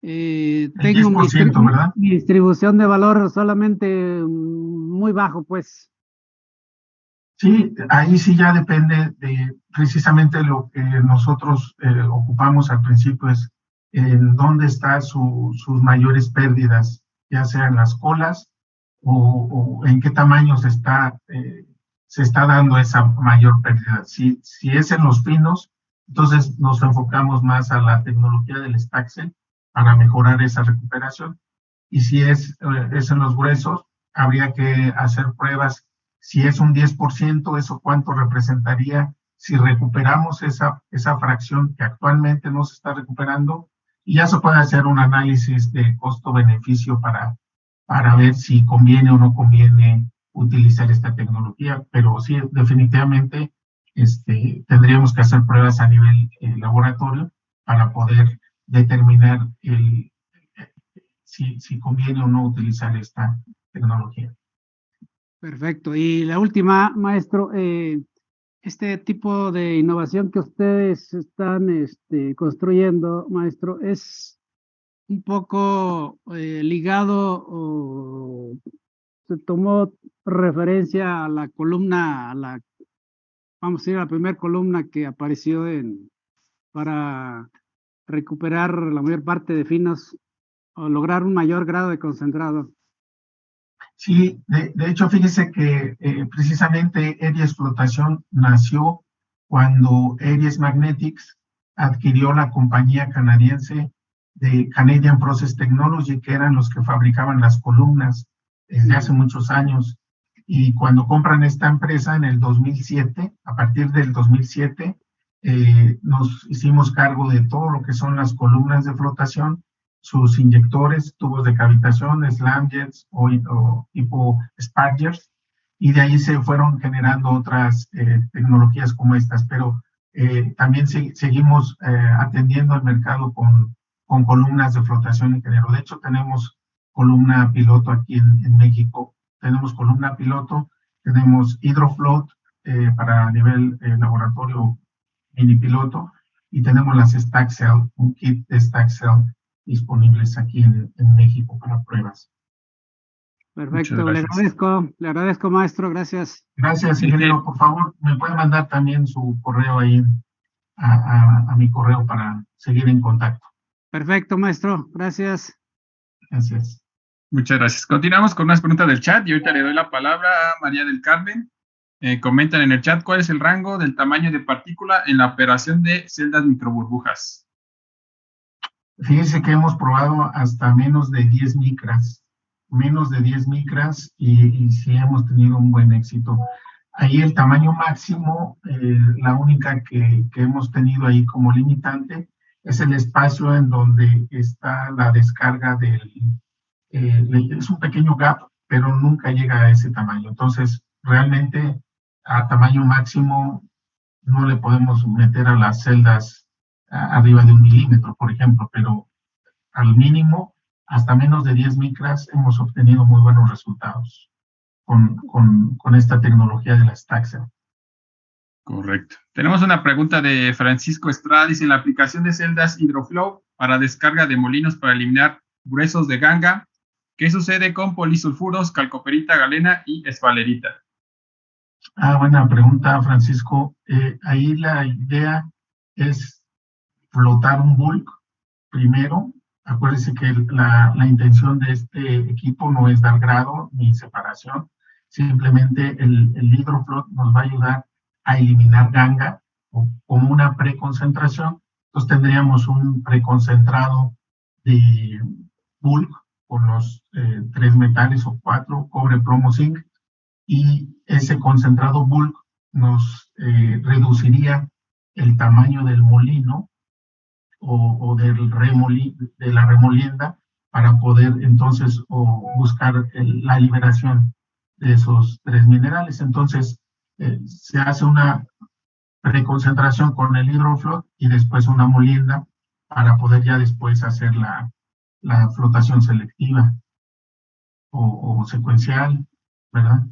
tengo 10%, ¿verdad? mi distribución de valor solamente muy bajo, pues? Sí, ahí sí ya depende de precisamente lo que nosotros ocupamos al principio, es en dónde están sus mayores pérdidas, ya sea en las colas o en qué tamaño se está dando esa mayor pérdida. Si es en los finos, entonces nos enfocamos más a la tecnología del Staxel para mejorar esa recuperación. Y si es en los gruesos, habría que hacer pruebas. Si es un 10%, ¿eso cuánto representaría si recuperamos esa fracción que actualmente no se está recuperando? Y ya se puede hacer un análisis de costo-beneficio para ver si conviene o no conviene utilizar esta tecnología. Pero sí, definitivamente tendríamos que hacer pruebas a nivel laboratorio para poder determinar si conviene o no utilizar esta tecnología. Perfecto. Y la última, maestro, este tipo de innovación que ustedes están construyendo, maestro, es un poco ligado, o se tomó referencia a la columna, vamos a decir, a la primera columna que apareció para recuperar la mayor parte de finos o lograr un mayor grado de concentrado. Sí, de hecho, fíjese que precisamente Aries Flotación nació cuando Aries Magnetics adquirió la compañía canadiense de Canadian Process Technology, que eran los que fabricaban las columnas desde hace muchos años. Y cuando compran esta empresa en el 2007, a partir del 2007, nos hicimos cargo de todo lo que son las columnas de flotación, sus inyectores, tubos de cavitación, slam jets o tipo Spargers, y de ahí se fueron generando otras tecnologías como estas, pero también seguimos atendiendo al mercado con columnas de flotación ingeniero. De hecho, tenemos columna piloto aquí en México, tenemos columna piloto, tenemos Hydrofloat para nivel laboratorio mini piloto, y tenemos las Stack Cell, un kit de Stack Cell disponibles aquí en México para pruebas. Perfecto, le agradezco, maestro, gracias. Gracias, ingeniero. Por favor, me puede mandar también su correo ahí a mi correo para seguir en contacto. Perfecto, maestro, gracias. Gracias. Muchas gracias. Continuamos con unas preguntas del chat y ahorita le doy la palabra a María del Carmen. Comentan en el chat cuál es el rango del tamaño de partícula en la operación de celdas microburbujas. Fíjense que hemos probado hasta menos de 10 micras, y sí hemos tenido un buen éxito. Ahí el tamaño máximo, la única que hemos tenido ahí como limitante es el espacio en donde está la descarga es un pequeño gap, pero nunca llega a ese tamaño. Entonces, realmente a tamaño máximo no le podemos meter a las celdas arriba de 1 milímetro, por ejemplo, pero al mínimo, hasta menos de 10 micras, hemos obtenido muy buenos resultados con esta tecnología de la Stack Cell. Correcto. Tenemos una pregunta de Francisco Estrada. Dice, en la aplicación de celdas Hydroflow para descarga de molinos para eliminar gruesos de ganga, ¿qué sucede con polisulfuros, calcoperita, galena y esfalerita? Buena pregunta, Francisco. Ahí la idea es flotar un bulk primero. Acuérdense que la intención de este equipo no es dar grado ni separación. Simplemente el Hydrofloat nos va a ayudar a eliminar ganga como una preconcentración. Entonces tendríamos un preconcentrado de bulk con los 3 metales o 4, cobre, plomo, zinc, y ese concentrado bulk nos reduciría el tamaño del molino o de la remolienda para poder entonces buscar la liberación de esos 3 minerales. Entonces se hace una preconcentración con el Hydrofloat y después una molienda para poder ya después hacer la flotación selectiva o secuencial, ¿verdad?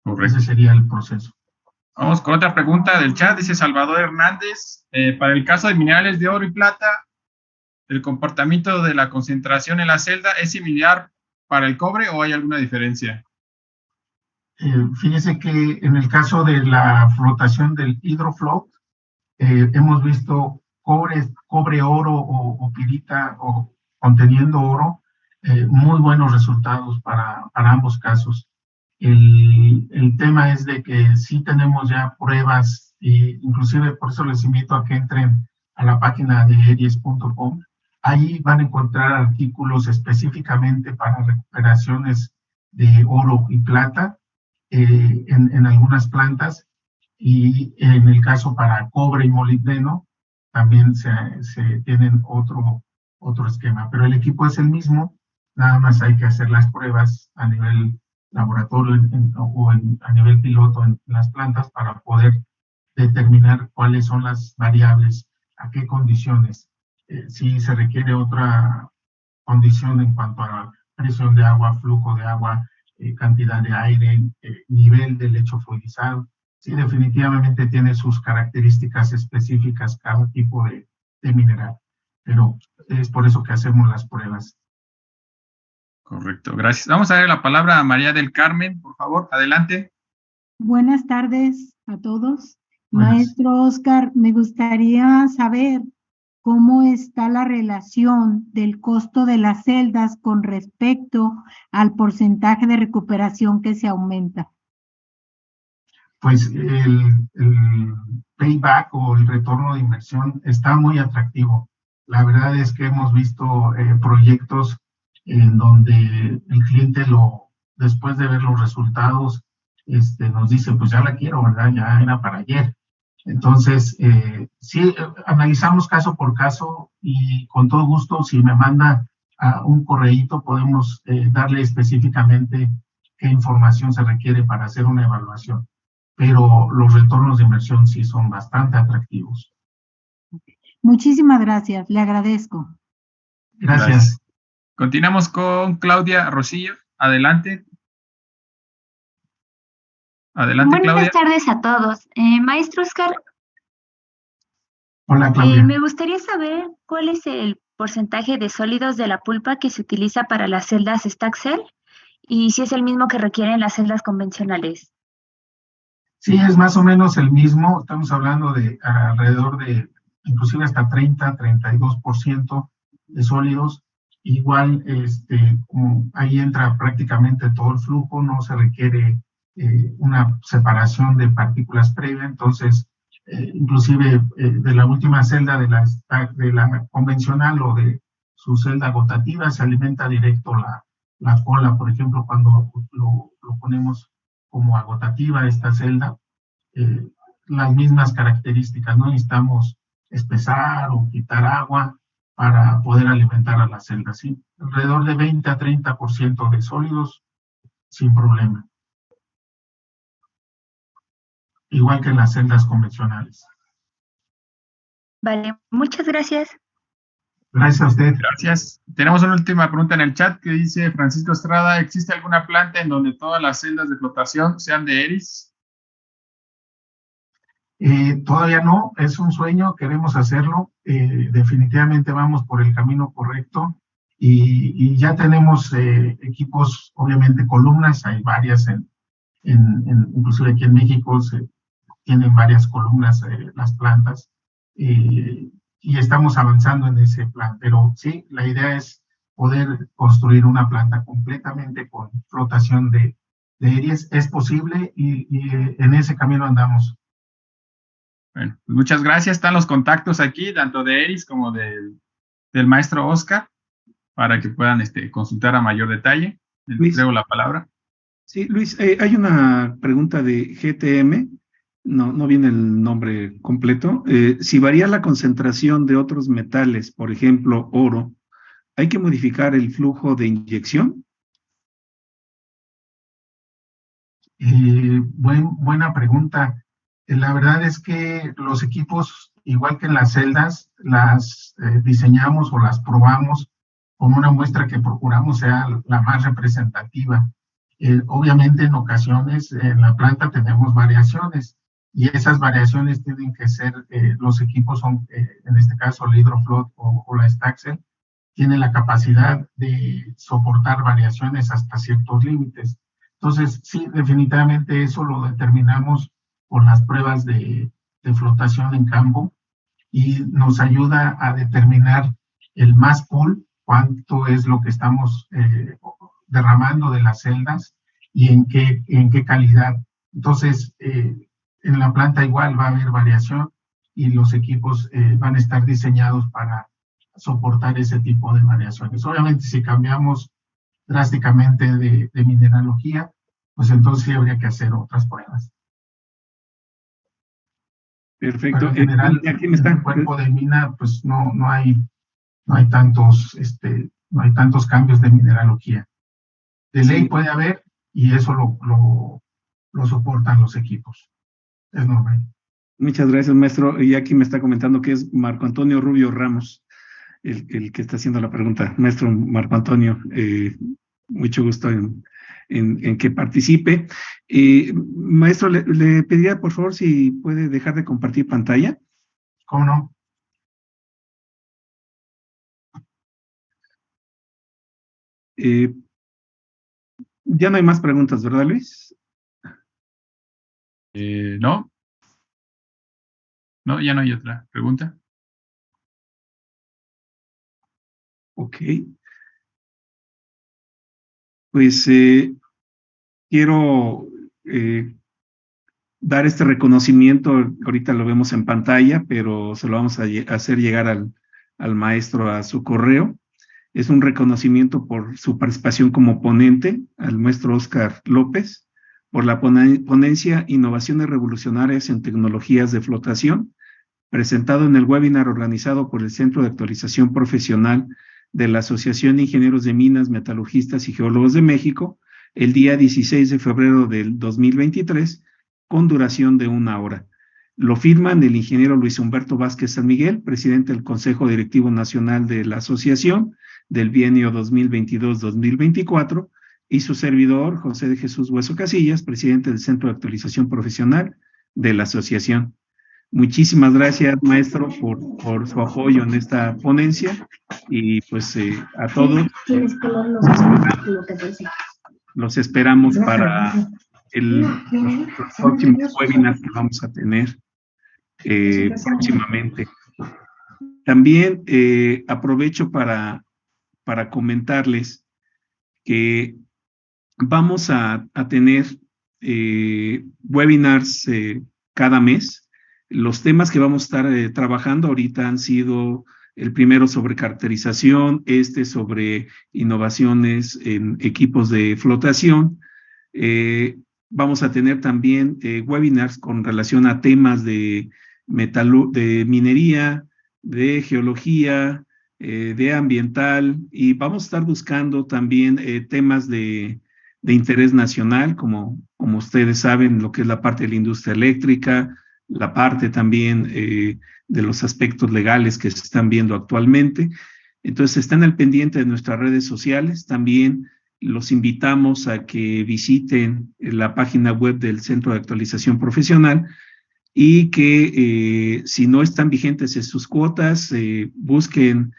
Correcto. Ese sería el proceso. Vamos con otra pregunta del chat. Dice Salvador Hernández, para el caso de minerales de oro y plata, ¿el comportamiento de la concentración en la celda es similar para el cobre o hay alguna diferencia? Fíjese que en el caso de la flotación del Hydrofloat, hemos visto cobre, oro o pirita o conteniendo oro, muy buenos resultados para ambos casos. El tema es de que sí tenemos ya pruebas, e inclusive por eso les invito a que entren a la página de eries.com. Ahí van a encontrar artículos específicamente para recuperaciones de oro y plata en algunas plantas, y en el caso para cobre y molibdeno también se tienen otro esquema, pero el equipo es el mismo, nada más hay que hacer las pruebas a nivel laboratorio a nivel piloto en las plantas para poder determinar cuáles son las variables, a qué condiciones. Si se requiere otra condición en cuanto a presión de agua, flujo de agua, cantidad de aire, nivel de lecho fluidizado. Sí, definitivamente tiene sus características específicas cada tipo de mineral, pero es por eso que hacemos las pruebas. Correcto, gracias. Vamos a dar la palabra a María del Carmen, por favor, adelante. Buenas tardes a todos. Maestro Oscar, me gustaría saber cómo está la relación del costo de las celdas con respecto al porcentaje de recuperación que se aumenta. Pues el payback o el retorno de inversión está muy atractivo. La verdad es que hemos visto proyectos en donde el cliente después de ver los resultados, nos dice, pues ya la quiero, ¿verdad? Ya era para ayer. Entonces, sí, analizamos caso por caso y con todo gusto, si me manda un correíto, podemos darle específicamente qué información se requiere para hacer una evaluación. Pero los retornos de inversión sí son bastante atractivos. Muchísimas gracias, le agradezco. Gracias. Continuamos con Claudia Rosillo. Adelante. Adelante, Buenas Claudia. tardes a todos. Maestro Oscar, Hola, Claudia. me gustaría saber cuál es el porcentaje de sólidos de la pulpa que se utiliza para las celdas Staxel y si es el mismo que requieren las celdas convencionales. Sí, es más o menos el mismo. Estamos hablando de alrededor de inclusive hasta 30-32% de sólidos. Igual, como ahí entra prácticamente todo el flujo, no se requiere una separación de partículas previa. Entonces, inclusive de la última celda de la convencional o de su celda gotativa se alimenta directo la cola, por ejemplo, cuando lo ponemos como agotativa esta celda, las mismas características, no necesitamos espesar o quitar agua para poder alimentar a la celda, ¿sí? Alrededor de 20-30% de sólidos sin problema. Igual que en las celdas convencionales. Vale, muchas gracias. Gracias a usted. Gracias. Tenemos una última pregunta en el chat que dice Francisco Estrada, ¿existe alguna planta en donde todas las celdas de flotación sean de ERIS? Todavía no, es un sueño, queremos hacerlo, definitivamente vamos por el camino correcto y ya tenemos equipos, obviamente columnas, hay varias, inclusive aquí en México se tienen varias columnas las plantas y estamos avanzando en ese plan, pero sí, la idea es poder construir una planta completamente con flotación de ERIS, es posible y en ese camino andamos. Bueno, pues muchas gracias. Están los contactos aquí, tanto de ERIS como del maestro Oscar, para que puedan consultar a mayor detalle. Les entrego la palabra. Sí, Luis, hay una pregunta de GTM, no viene el nombre completo. Si varía la concentración de otros metales, por ejemplo, oro, ¿hay que modificar el flujo de inyección? Buena pregunta. La verdad es que los equipos, igual que en las celdas, las diseñamos o las probamos con una muestra que procuramos sea la más representativa. Obviamente en ocasiones en la planta tenemos variaciones y esas variaciones tienen que ser, los equipos son, en este caso el Hydrofloat o la Staxel, tienen la capacidad de soportar variaciones hasta ciertos límites. Entonces, sí, definitivamente eso lo determinamos con las pruebas de flotación en campo y nos ayuda a determinar el mass pull, cuánto es lo que estamos derramando de las celdas y en qué calidad. Entonces, en la planta igual va a haber variación y los equipos van a estar diseñados para soportar ese tipo de variaciones. Obviamente, si cambiamos drásticamente de mineralogía, pues entonces sí habría que hacer otras pruebas. Perfecto. Pero en general, Aquí me está. en el cuerpo de mina, pues no hay tantos cambios de mineralogía. De ley puede haber, y eso lo soportan los equipos. Es normal. Muchas gracias, maestro. Y aquí me está comentando que es Marco Antonio Rubio Ramos el que está haciendo la pregunta. Maestro Marco Antonio, mucho gusto en que participe. Maestro, le pediría por favor si puede dejar de compartir pantalla. ¿Cómo no? Ya no hay más preguntas, ¿verdad, Luis? No. No, ya no hay otra pregunta. Ok. Pues quiero dar este reconocimiento, ahorita lo vemos en pantalla, pero se lo vamos a hacer llegar al maestro a su correo. Es un reconocimiento por su participación como ponente, al maestro Oscar López, por la ponencia Innovaciones Revolucionarias en Tecnologías de Flotación, presentado en el webinar organizado por el Centro de Actualización Profesional de la Asociación de Ingenieros de Minas, Metalurgistas y Geólogos de México, el día 16 de febrero del 2023, con duración de 1 hora. Lo firman el ingeniero Luis Humberto Vázquez San Miguel, presidente del Consejo Directivo Nacional de la Asociación del bienio 2022-2024, y su servidor, José de Jesús Hueso Casillas, presidente del Centro de Actualización Profesional de la Asociación. Muchísimas gracias, maestro, por su apoyo en esta ponencia, y pues a todos los esperamos para los próximos webinars que vamos a tener próximamente. También aprovecho para comentarles que vamos a tener webinars cada mes. Los temas que vamos a estar trabajando ahorita han sido el primero sobre caracterización, sobre innovaciones en equipos de flotación. Vamos a tener también webinars con relación a temas de minería, de geología, de ambiental, y vamos a estar buscando también temas de interés nacional, como ustedes saben, lo que es la parte de la industria eléctrica, la parte también de los aspectos legales que se están viendo actualmente. Entonces, están al pendiente de nuestras redes sociales. También los invitamos a que visiten la página web del Centro de Actualización Profesional y que si no están vigentes en sus cuotas, busquen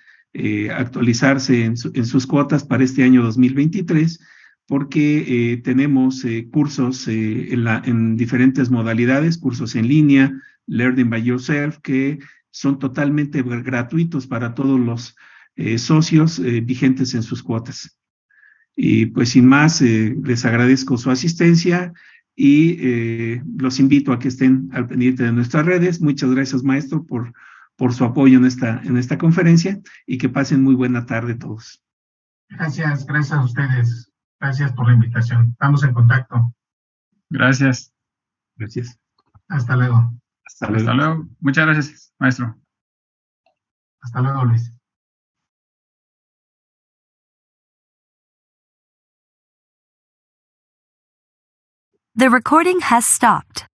actualizarse en sus cuotas para este año 2023, porque tenemos cursos en diferentes modalidades, cursos en línea, Learning by Yourself, que son totalmente gratuitos para todos los socios vigentes en sus cuotas. Y pues sin más, les agradezco su asistencia y los invito a que estén al pendiente de nuestras redes. Muchas gracias, maestro, por su apoyo en esta conferencia, y que pasen muy buena tarde todos. Gracias a ustedes. Gracias por la invitación. Estamos en contacto. Gracias. Gracias. Hasta luego. Hasta luego. Hasta luego. Muchas gracias, maestro. Hasta luego, Luis. The recording has stopped.